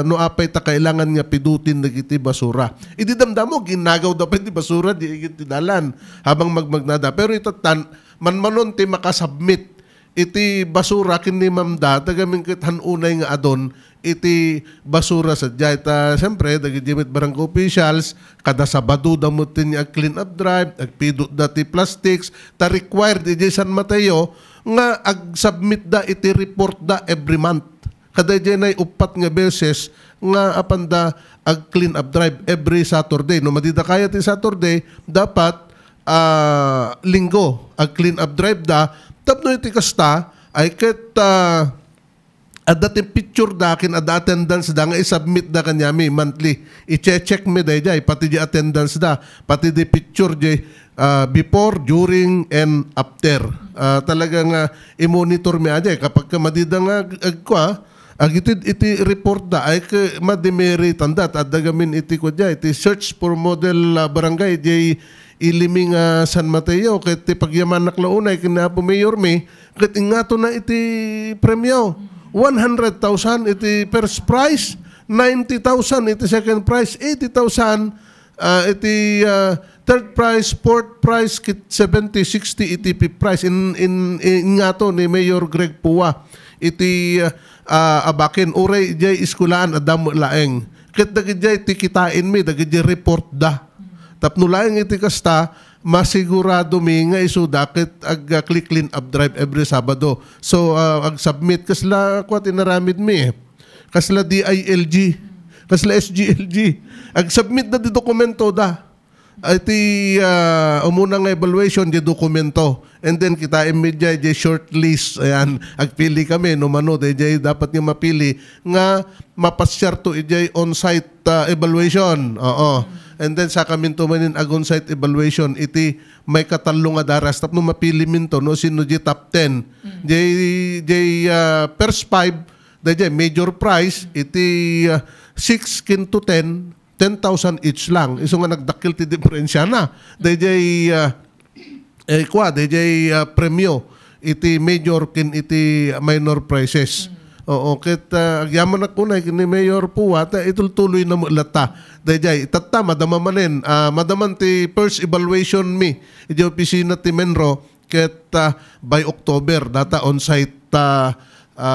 no apay ta kailangan nga pidutin dagiti basura. Idi damdamo ginagaw dapat di basura di iti dalan habang magmagnada. Pero itatan manmanon ti makasubmit iti basura kini mamda tagamin ket hanunay nga adon iti basura sa jayta siyempre dagiti barangay officials kada Sabado damot tin ag clean up drive agpidot dati plastics ta required iti San Mateo nga ag-submit da iti report da every month kada jenay upat nga beses nga apanda ag clean up drive every Saturday no madida kaya ti Saturday dapat linggo ag clean up drive da tapno iti kasta ay ket dating picture da kin attendance da nga i-submit da kanyami monthly i-check me dayjay pati di attendance da pati di picture di before, during and after talagang i-monitor mi ajay kapag ka madida nga iti report da ay ka madimeri tanda at dagamin iti ko dya iti search for model barangay di iliming San Mateo ket ti pagyaman naklaunay kinapo mayor mi ket ingato na iti premyo 100,000 iti first prize 90,000 iti second prize 80,000 iti third prize fourth prize kit 70 60 iti fifth prize in ingato ni Mayor Greg Pua iti abakin uray jay iskulaan adamo laeng ket dagiti ti kitain mi dagiti report da tapno laeng iti kasta masigurado mi nga isuda ket ag click clean up drive every Sabado. So ag submit kasla kwat inaramid mi kasla DILG kasla SGLG ag submit da di dokumento da iti umuna nga evaluation di dokumento and then kita immediate di short list ayan agpili kami no mano di dapat nga mapili nga mapasyerto ijay on-site evaluation and then sa kami tumanin ag on-site evaluation iti may katalo nga daras tapno mapili minto no sino di top 10 di first 5 di major prize iti 6 kin to 10,000 each lang. Iso nga nagdakil ti diferensya na. DJ premyo iti major kin iti minor prices. Oo, ket agyaman na kunay kini Mayor Pua itultuloy na mulata. DJ itatta madama manen madaman ti first evaluation mi iti opisina ti Menro ket by October data on-site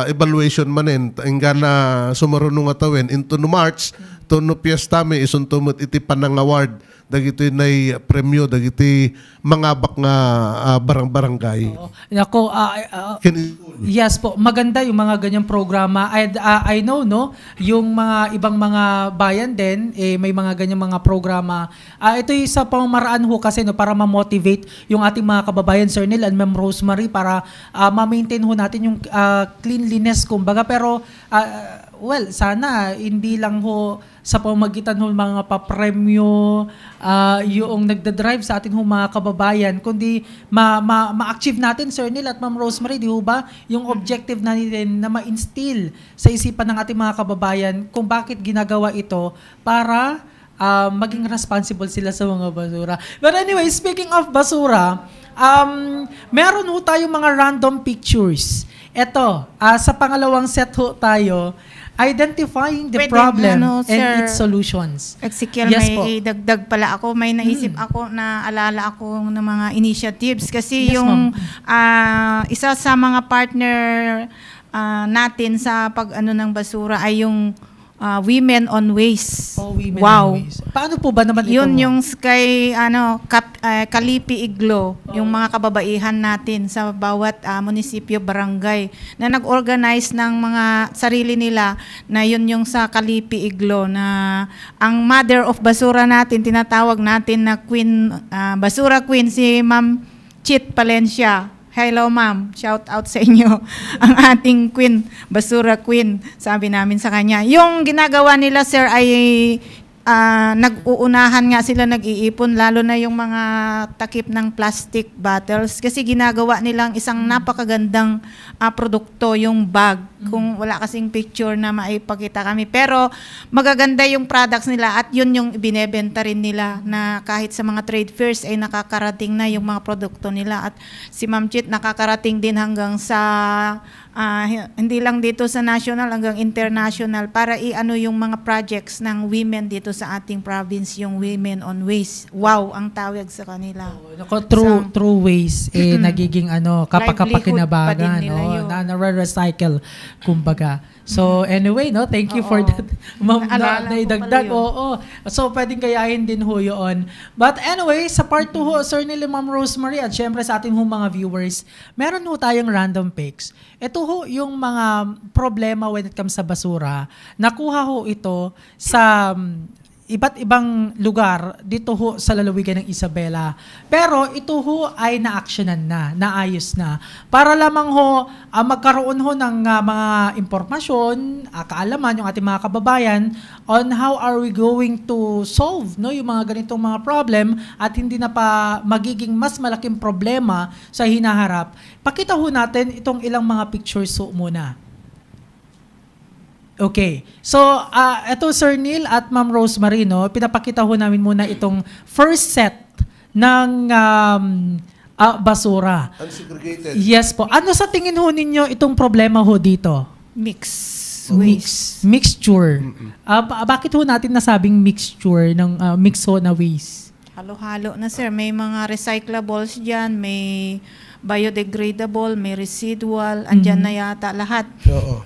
evaluation manen ingana sumarunong atawin into no March to no piyesta mi isuntumot iti panang award dagiti nay premyo dagiti mga bak nga barangay. Nako yes po maganda yung mga ganyang programa and I know no yung mga ibang mga bayan din may mga ganyang mga programa. Ito yung sa pamamaraan ho kasi no para ma-motivate yung ating mga kababayan Sir Neil and Ma'am Rosemary para ma-maintain ho natin yung cleanliness kumbaga pero well, sana hindi lang ho sa pamagitan ho mga papremyo yung nagda-drive sa ating ho mga kababayan, kundi ma-achieve natin, Sir Neil at Ma'am Rosemary, di ho ba, yung objective natin na ma-instill sa isipan ng ating mga kababayan kung bakit ginagawa ito para maging responsible sila sa mga basura. But anyway, speaking of basura, meron ho tayong mga random pictures. Ito, sa pangalawang set ho tayo, identifying the problem and its solutions. Exekiel, yes, may dagdag pala ako. May naisip ako na alala ako ng mga initiatives. Kasi yes, yung isa sa mga partner natin sa pag-ano ng basura ay yung Women on Waste. Women on Waste. Paano po ba naman ito? Yun yung kay Kalipi Iglo, yung mga kababaihan natin sa bawat munisipyo, barangay, na nag-organize ng mga sarili nila na yun yung sa Kalipi Iglo na ang mother of basura natin, tinatawag natin na Queen, Basura Queen, si Ma'am Chit Palencia. Hello ma'am, shout out sa inyo. Ang ating Queen, Basura Queen, sabi namin sa kanya. Yung ginagawa nila sir ay nag-uunahan nga sila, nag-iipon, lalo na yung mga takip ng plastic bottles kasi ginagawa nilang isang napakagandang produkto yung bag. Kung wala kasing picture na maipakita kami. Pero magaganda yung products nila at yun yung binebenta rin nila na kahit sa mga trade fairs ay nakakarating na yung mga produkto nila. At si Ma'am Chit nakakarating din hanggang sa hindi lang dito sa national hanggang international para i-ano yung mga projects ng women dito sa ating province, yung Women on Ways. Wow, ang tawag sa kanila. True ways nagiging kapakapakinabagan, na-recycle kumbaga. So anyway, thank you for that. Ma'am, na idagdag. Oo. So pwedeng kayahin din ho yun. But anyway, sa part 2 ho, Sir Neil, Ma'am Rosemary, at syempre sa ating mga viewers, meron ho tayong random picks. Ito ho yung mga problema when it comes sa basura. Nakuha ho ito sa iba't ibang lugar dito ho sa lalawigan ng Isabela. Pero ito ho ay na-actionan na, naayos na. Para lamang ho magkaroon ho ng mga impormasyon, kaalaman yung ating mga kababayan on how are we going to solve yung mga ganitong mga problem at hindi na pa magiging mas malaking problema sa hinaharap. Pakita ho natin itong ilang mga pictures ho muna. Okay. So, ito Sir Neil at Ma'am Rosemary, pinapakita ho namin muna itong first set ng basura. Unsegregated. Yes po. Ano sa tingin ho ninyo itong problema ho dito? Mixture. Bakit ho natin nasabing mixture ng mix ho na waste? Halo-halo na sir. May mga recyclables dyan, may biodegradable, may residual, andyan na yata lahat. Oo.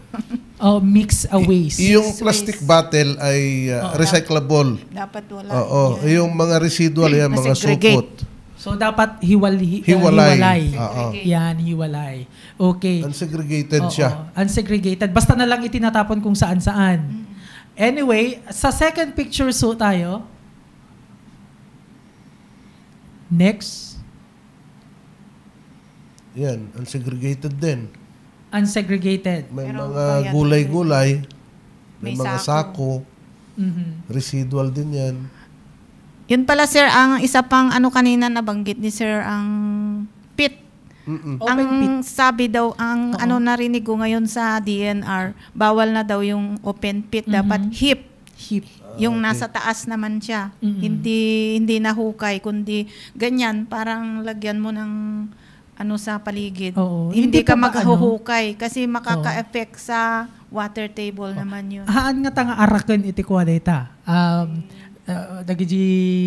Mix a waste. Yung plastic bottle ay recyclable. Dapat wala. Oo. Yung mga residual, yan, mga supot. So, dapat hiwalay. Yan, hiwalay. Okay. Unsegregated siya. Unsegregated. Basta na lang itinatapon kung saan-saan. Anyway, sa second picture tayo. Next. Yan, unsegregated din. Unsegregated. May Pero mga gulay-gulay, may mga sako. Residual din yan. Yun pala sir, ang isa pang kanina nabanggit ni sir, ang pit. Ang sabi daw, ang narinig ko ngayon sa DNR, bawal na daw yung open pit, dapat hip. Yung nasa taas naman siya. Hindi nahukay, kundi ganyan, parang lagyan mo ng sa paligid. Hindi ka maghuhukay kasi makaka-effect sa water table naman yun. Haan nga tanga arakan iti kwalita. Dagiji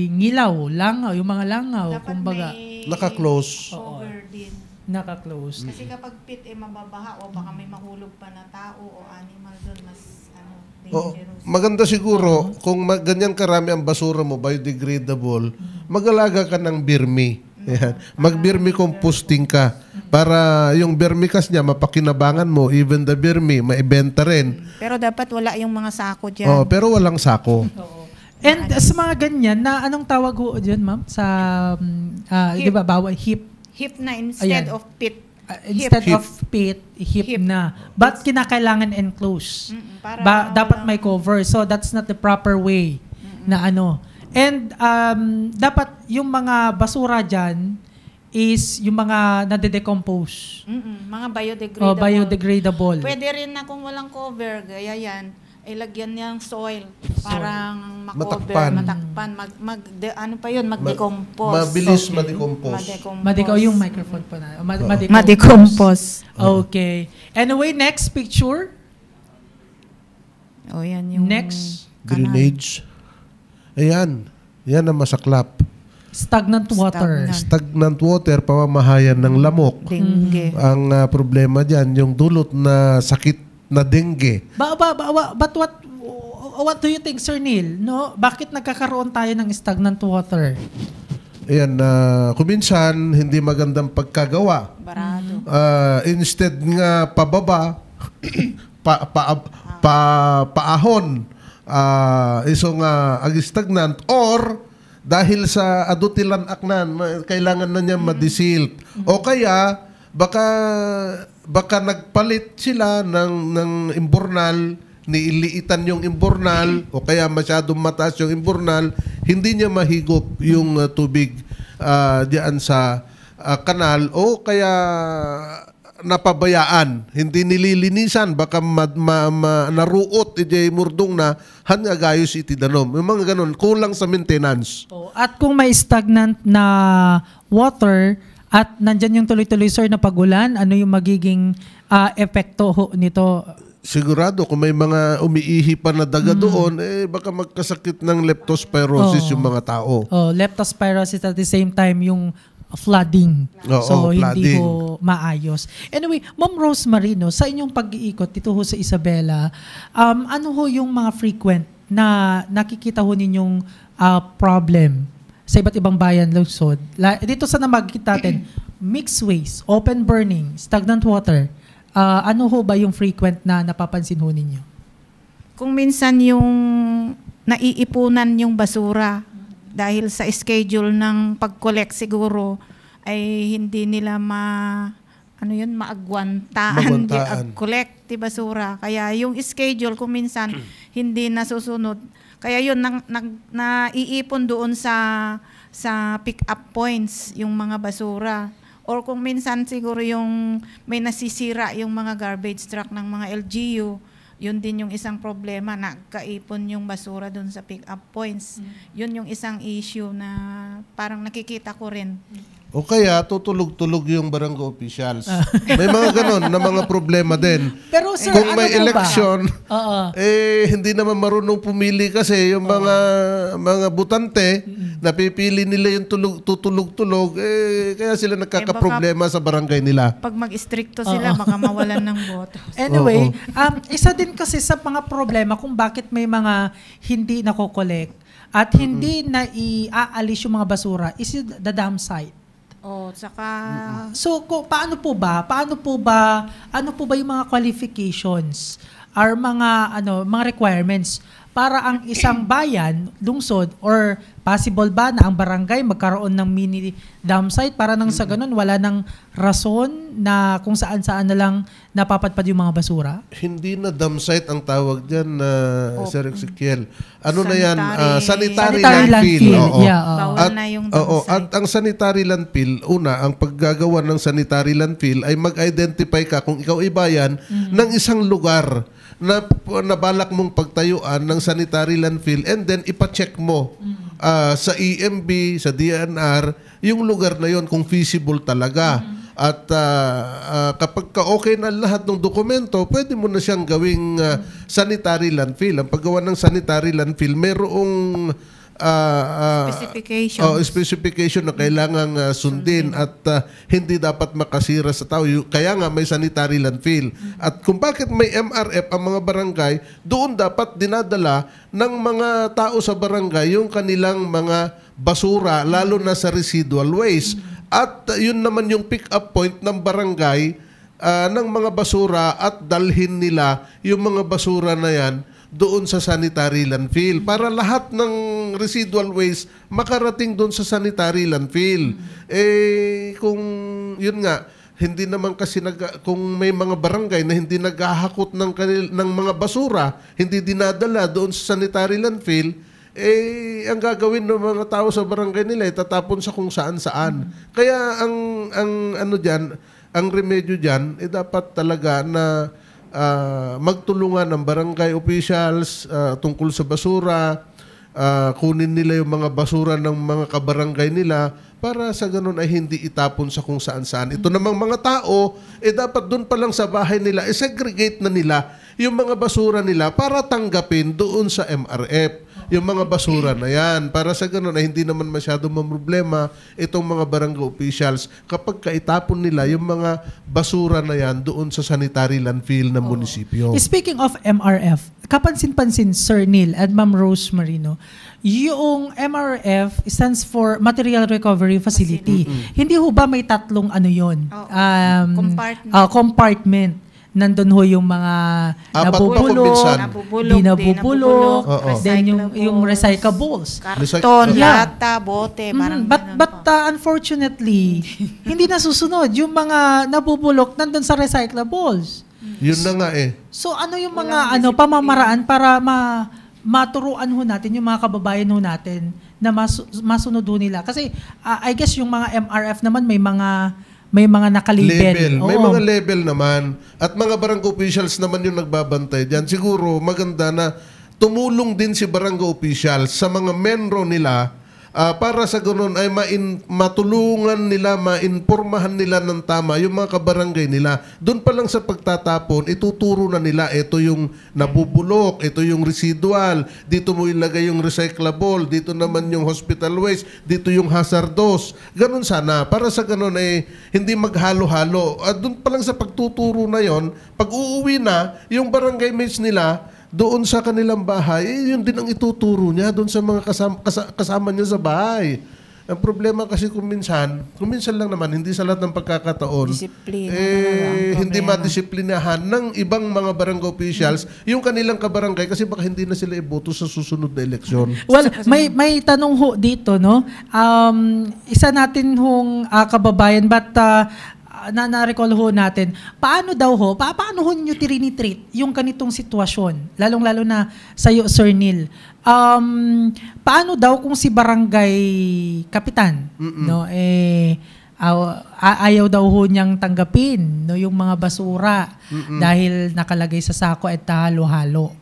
ngilaw, langaw, yung mga langaw, Dapat kumbaga. Naka-close. Cover din. Naka-close. Kasi kapag pit mababaha o baka may mahulog pa na tao o animal doon, mas dangerous. Maganda siguro kung ganyan karami ang basura mo, biodegradable, mag-alaga ka ng birmi. Yan. Mag-birmi composting ka para yung vermicast niya mapakinabangan mo, even the birmi maibenta rin. Pero dapat wala yung mga sako dyan. Pero walang sako. And sa mga ganyan, na anong tawag ho dyan, ma'am? Sa, di ba, bawal hip? Hip na instead of pit. Instead of pit, hip na. But kinakailangan enclose. Dapat may cover. So that's not the proper way na And dapat yung mga basura dyan is yung mga nade-decompose. Mga biodegradable. Biodegradable. Pwede rin na kung walang cover, gaya yan, ilagyan niyang soil. Parang makover, matakpan. Mag-decompose. Mabilis ma-decompose. Yung microphone pa na. Ma-decompose. Okay. Anyway, next picture. Yan yung next. Drainage. Ayan. Yan ang masaklap. Stagnant water. Stagnant water, pamamahayan ng lamok. Dengue. Ang problema dyan, yung dulot na sakit na dengue. But what do you think, Sir Neil? No? Bakit nagkakaroon tayo ng stagnant water? Ayan, kuminsan, hindi magandang pagkagawa. Barado. Instead nga pababa, paahon, isong ag-stagnant or dahil sa adutilan aknan, kailangan na niya madisilt. O kaya, baka nagpalit sila ng imburnal niiliitan yung imburnal o kaya masyadong mataas yung imburnal, hindi niya mahigop yung tubig diyan sa kanal o kaya napabayaan, hindi nililinisan, baka naruot iti murdong na hanya gayos iti danom. Yung mga ganun, kulang sa maintenance. At kung may stagnant na water at nandyan yung tuloy-tuloy, sir, na pagulan, ano yung magiging epekto nito? Sigurado, kung may mga umiihi pa na daga doon, baka magkasakit ng leptospirosis yung mga tao. Leptospirosis at the same time yung flooding. Hindi ko maayos. Anyway, Ma'am Rosemary, sa inyong pag-iikot dito ho sa Isabela, ano ho yung mga frequent na nakikita ho ninyong problem sa iba't ibang bayan, lungsod? Dito sa namagkit natin, mixed waste, open burning, stagnant water, ano ho ba yung frequent na napapansin ho ninyo? Kung minsan yung naiipunan yung basura, dahil sa schedule ng pag-collect siguro ay hindi nila maagwantaan di ag-collect di basura. Kaya yung schedule kung minsan hindi nasusunod. Kaya yun naiipon doon sa pick-up points yung mga basura. Or kung minsan siguro yung may nasisira yung mga garbage truck ng mga LGU, yun din yung isang problema, nagkaipon yung basura doon sa pick-up points. Yun yung isang issue na parang nakikita ko rin. O kaya tutulog-tulog yung barangay officials. May mga ganon na mga problema din. Pero sir, kung may election, hindi naman marunong pumili kasi yung mga butante, napipili nila yung tutulog-tulog, kaya sila nagkakaproblema sa barangay nila. Pag mag-istrikto sila, baka mawalan ng boto. Anyway, isa din kasi sa mga problema kung bakit may mga hindi nako-collect at hindi na iaalis yung mga basura is the dam site. Saka So, paano po ba ano po ba yung mga qualifications or mga requirements para ang isang bayan, lungsod, or possible ba na ang barangay magkaroon ng mini dam site para nang sa ganun wala nang rason na kung saan-saan na lang napapadpad yung mga basura? Hindi na dam site ang tawag diyan, Sir Ezekiel. Ano na yan? Sanitary landfill. Bawal na yung dam site. At ang sanitary landfill, ang paggagawa ng sanitary landfill ay mag-identify ka kung ikaw ay bayan ng isang lugar na balak mong pagtayuan ng sanitary landfill and then ipacheck mo sa EMB, sa DNR, yung lugar na yon kung feasible talaga. At kapag okay na lahat ng dokumento, pwede mo na siyang gawing sanitary landfill. Ang paggawa ng sanitary landfill, mayroong specification na kailangang sundin at hindi dapat makasira sa tao. Kaya nga may sanitary landfill. At kung bakit may MRF ang mga barangay, doon dapat dinadala ng mga tao sa barangay yung kanilang mga basura, lalo na sa residual waste. At yun naman yung pick-up point ng barangay ng mga basura at dalhin nila yung mga basura na yan doon sa sanitary landfill para lahat ng residual waste makarating doon sa sanitary landfill. Kung yun nga, hindi naman kasi kung may mga barangay na hindi naghahakot ng mga basura, hindi dinadala doon sa sanitary landfill, ang gagawin ng mga tao sa barangay nila ay tatapon sa kung saan-saan. Kaya ang remedyo diyan dapat talaga na magtulungan ng barangay officials tungkol sa basura, kunin nila yung mga basura ng mga kabarangay nila para sa ganun ay hindi itapon sa kung saan-saan. Ito namang mga tao, dapat doon pa lang sa bahay nila, segregate na nila yung mga basura nila para tanggapin doon sa MRF yung mga basura na yan. Para sa ganun ay hindi naman masyado mamroblema itong mga barangay officials kapag kaitapon nila yung mga basura na yan doon sa sanitary landfill ng munisipyo. Speaking of MRF, kapansin-pansin, Sir Neil at Ma'am Rosemary, yung MRF stands for Material Recovery Facility. Hindi ho ba may tatlong compartment? Nandun ho yung mga nabubulok, di nabubulok, then yung recyclables. Karton, lata, bote, parang but unfortunately, hindi nasusunod. Yung mga nabubulok nandun sa recyclables. Yun na nga eh. So ano yung mga pamamaraan para maturuan ho natin yung mga kababayan ho natin na masunod ho nila? Kasi I guess yung mga MRF naman may mga nakalabel. May mga label naman. At mga barangay officials naman yung nagbabantay diyan. Siguro maganda na tumulong din si barangay officials sa mga menro nila para sa ganun ay matulungan nila, mainformahan nila ng tama yung mga kabarangay nila. Doon pa lang sa pagtatapon, ituturo na nila, ito yung nabubulok, ito yung residual, dito mo ilagay yung recyclable, dito naman yung hospital waste, dito yung hazardous. Ganun sana. Para sa ganun ay hindi maghalo-halo. At doon pa lang sa pagtuturo na yon, pag uuwi na, yung barangay mates nila, doon sa kanilang bahay, yun din ang ituturo niya doon sa mga kasama niya sa bahay. Ang problema kasi kung minsan lang naman, hindi sa lahat ng pagkakataon, hindi madisiplinahan ng ibang mga barangay officials yung kanilang kabarangay kasi baka hindi na sila iboto sa susunod na eleksyon. Well, may tanong ho dito, no? Isa natin hong kababayan, but na-recall ho natin, paano ho nyo trinitreat yung ganitong sitwasyon? Lalong-lalo na sa'yo, Sir Neil. Paano daw kung si barangay kapitan, no, ayaw daw ho niyang tanggapin, no, yung mga basura dahil nakalagay sa sako at halo-halo.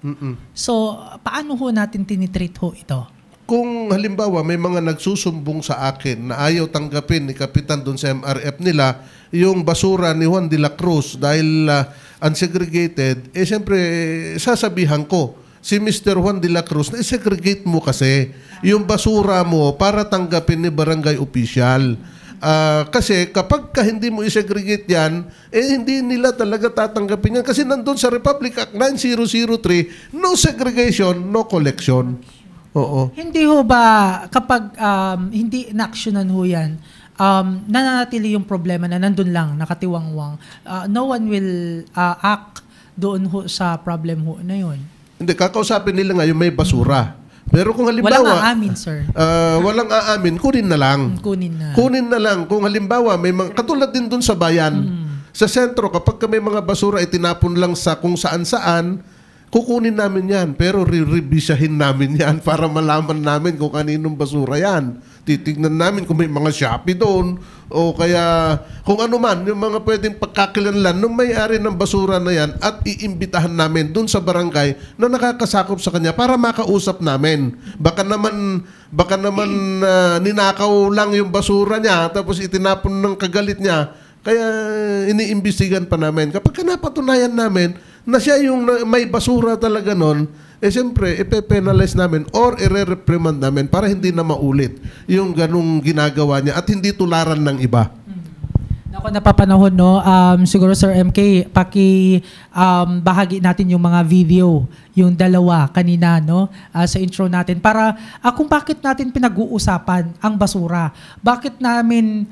So, paano ho natin tinitreat ho ito? Kung halimbawa may mga nagsusumbong sa akin na ayaw tanggapin ni Kapitan doon sa MRF nila yung basura ni Juan de la Cruz dahil unsegregated, siyempre sasabihan ko, si Mr. Juan de la Cruz, na segregate mo kasi yung basura mo para tanggapin ni barangay official. Kasi kapag hindi mo i-segregate yan, hindi nila talaga tatanggapin yan. Kasi nandun sa Republic Act 9003, no segregation, no collection. Oo. Hindi ho ba, kapag hindi na-actionan ho yan, nananatili yung problema na nandun lang, nakatiwangwang, no one will act doon ho sa problem ho na yun? Hindi, kakausapin nila nga yung may basura. Pero kung halimbawa... Walang aamin, sir. Walang aamin, kunin na lang. Kunin na lang. Kung halimbawa, may mga, katulad din dun sa bayan, sa sentro, kapag may mga basura, itinapon lang sa kung saan-saan, kukunin namin yan, pero re-revisahin namin yan para malaman namin kung kaninong basura yan. Titignan namin kung may mga Shopee doon o kaya kung ano man, yung mga pwedeng pagkakilanlan ng may-ari ng basura na yan at iimbitahan namin doon sa barangay na nakakasakop sa kanya para makausap namin. Baka naman ninakaw lang yung basura niya tapos itinapon ng kagalit niya. Kaya iniimbestigan pa namin. Kapag napatunayan namin na siya yung may basura talaga nun, siyempre, ipe-penalize namin or ire-reprimand namin para hindi na maulit yung ganung ginagawa niya at hindi tularan ng iba. Ako napapanahon, no? Siguro, Sir MK, bahagi natin yung mga video, yung dalawa kanina, no? Sa intro natin para kung bakit natin pinag-uusapan ang basura. Bakit namin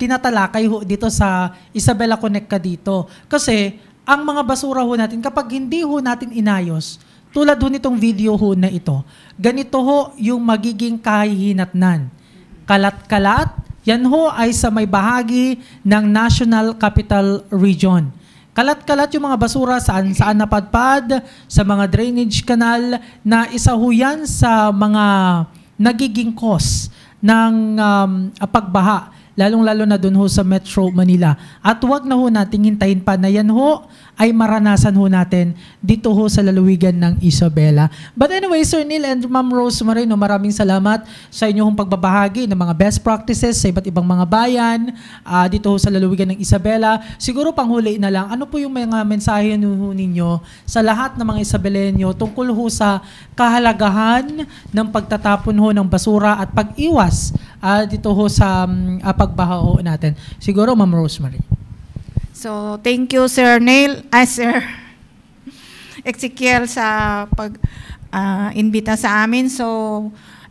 tinatalakay ho dito sa Isabela Connect ka dito. Kasi ang mga basura ho natin, kapag hindi ho natin inayos, tulad ho nitong video ho na ito, ganito ho yung magiging kahihinatnan. Kalat-kalat, yan ho ay sa may bahagi ng National Capital Region. Kalat-kalat yung mga basura saan napadpad, sa mga drainage canal, na isa ho yan sa mga nagiging cause ng pagbaha, lalong-lalo na dun ho sa Metro Manila. At huwag na ho nating hintayin pa na yan ho ay maranasan ho natin dito ho sa lalawigan ng Isabela. But anyway, Sir Neil and Ma'am Rosemary, maraming salamat sa inyong pagbabahagi ng mga best practices sa iba't ibang mga bayan dito ho sa lalawigan ng Isabela. Siguro panghuli na lang, ano po yung mga mensahe ninyo sa lahat ng mga Isabelenyo tungkol ho sa kahalagahan ng pagtatapon ho ng basura at pag-iwas dito ho sa pagbaha ho natin? Siguro, Ma'am Rosemary. So, thank you, Sir Neil, Sir Ezekiel sa pag-imbita sa amin. So,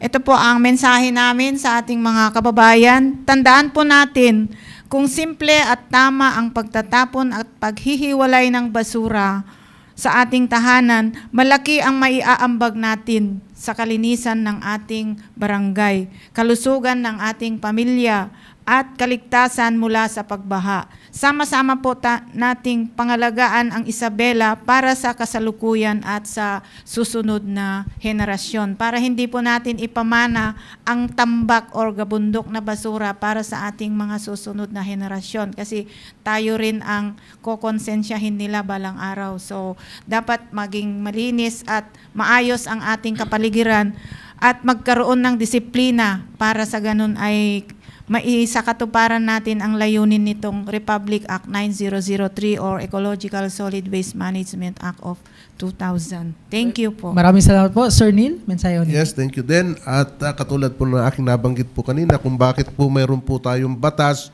ito po ang mensahe namin sa ating mga kababayan. Tandaan po natin, kung simple at tama ang pagtatapon at paghihiwalay ng basura sa ating tahanan, malaki ang maiaambag natin sa kalinisan ng ating barangay, kalusugan ng ating pamilya, at kaligtasan mula sa pagbaha. Sama-sama po nating pangalagaan ang Isabela para sa kasalukuyan at sa susunod na henerasyon. Para hindi po natin ipamana ang tambak o gabundok na basura para sa ating mga susunod na henerasyon. Kasi tayo rin ang kokonsensyahin nila balang araw. So dapat maging malinis at maayos ang ating kapaligiran at magkaroon ng disiplina para sa ganun ay maisakatuparan natin ang layunin nitong Republic Act 9003 or Ecological Solid Waste Management Act of 2000. Thank you po. Maraming salamat po. Sir Neil, mensahe niyo. Yes, thank you din. At katulad po na aking nabanggit po kanina kung bakit po mayroon po tayong batas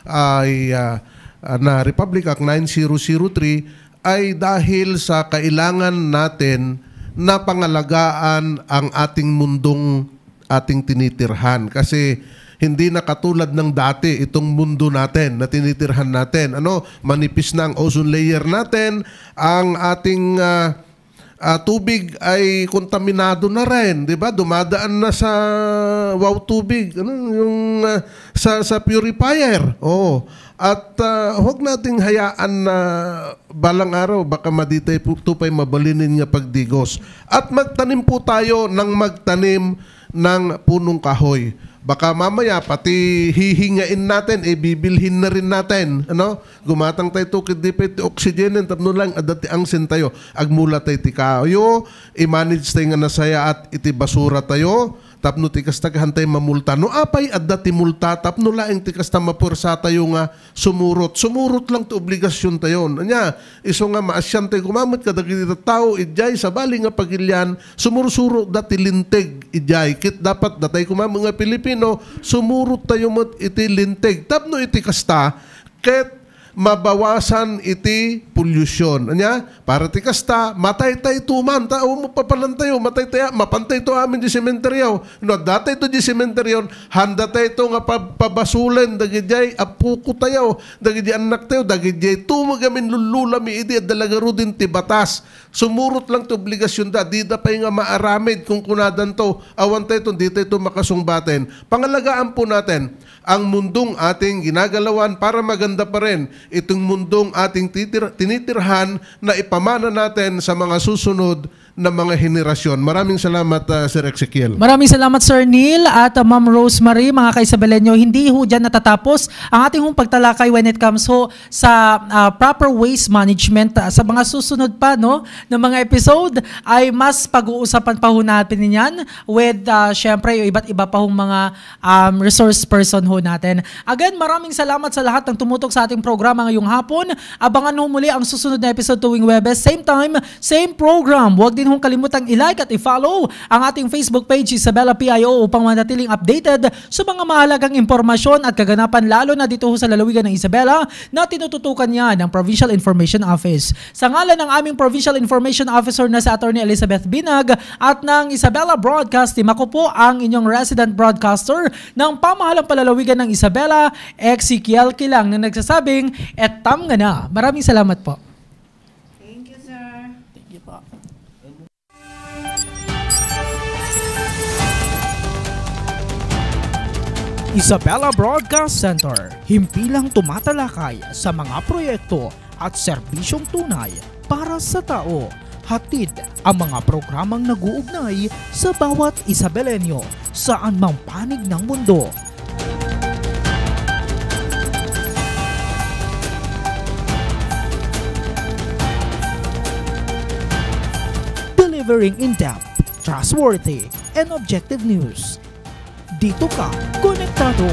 ay na Republic Act 9003 ay dahil sa kailangan natin na pangalagaan ang ating mundong ating tinitirhan. Kasi hindi na katulad ng dati itong mundo natin na tinitirhan natin. Manipis na ang ozone layer natin, ang ating tubig ay kontaminado na rin, 'di ba? Dumadaan na sa tubig, yung sa purifier. At huwag nating hayaan na balang araw baka maditay po tupay mabalinin nga pagdigos. At magtanim po tayo ng magtanim ng punong kahoy. Baka mamaya pati hihingain natin, bibilhin na rin natin. Gumatang tayo tukid di pa iti oxygen, tapno lang adati ang sen tayo. Agmula tayo ti kayo, i-manage tayo nga nasaya at iti basura tayo. Tapno tikas tagahan tayo mamulta. No apay adati multa, tapno laing tikas ta mapursa tayo nga sumurot. Sumurot lang to obligasyon tayo. Anya, iso nga maasyan tayo gumamit ka dagiti tao, idjay sa bali nga pagilyan, sumursuro dati linteg, idjay. Kit dapat datay kumamit nga Pilipino, sumurot tayo mo iti linteg. Tapno iti kasta, ket mabawasan iti pollution. Anya, para ti kasta, matay tayo tuman. Tao mo papalan tayo, matay tayo, mapantay to amin di sementeryaw. Datay to di sementeryaw, handa tayo to nga pabasulen, dagidjay, apuko tayo, dagidjay anak tayo, dagidjay, tumagamin lululami, idi, at dalagaro din ti batas. Sumurot lang to obligasyon da, di da pa nga maaramid kung kunadan to, awan tayo to, di tayo to makasungbaten. Pangalagaan po natin, ang mundong ating ginagalawan para maganda pa rin itong mundong ating tinitirhan na ipamana natin sa mga susunod na mga henerasyon. Maraming salamat, Sir Ezekiel. Maraming salamat, Sir Neil at Ma'am Rosemary, mga kaisabelenyo. Hindi ho dyan natatapos ang ating pagtalakay when it comes ho sa proper waste management. Sa mga susunod pa na mga episode ay mas pag-uusapan pa ho natin niyan with syempre iba't iba pa hong mga resource person ho natin. Again, maraming salamat sa lahat ng tumutok sa ating programa ngayong hapon. Abangan ho muli ang susunod na episode tuwing Webes. Same time, same program. Huwag din hong kalimutang i-like at i-follow ang ating Facebook page Isabela PIO upang manatiling updated sa mga mahalagang impormasyon at kaganapan lalo na dito sa lalawigan ng Isabela na tinututukan niya ng Provincial Information Office. Sa ngalan ng aming Provincial Information Officer na si Attorney Elizabeth Binag at ng Isabela Broadcast Team, ako po ang inyong resident broadcaster ng pamahalang palalawigan ng Isabela, Ezekiel Kilang, na nagsasabing etam nga na. Maraming salamat po. Thank you, sir. Thank you po. Isabela Broadcast Center, himpilang tumatalakay sa mga proyekto at serbisyong tunay para sa tao. Hatid ang mga programang nag-uugnay sa bawat Isabelenyo saan mang panig ng mundo. Delivering in-depth, trustworthy, and objective news. Dito ka, konektado.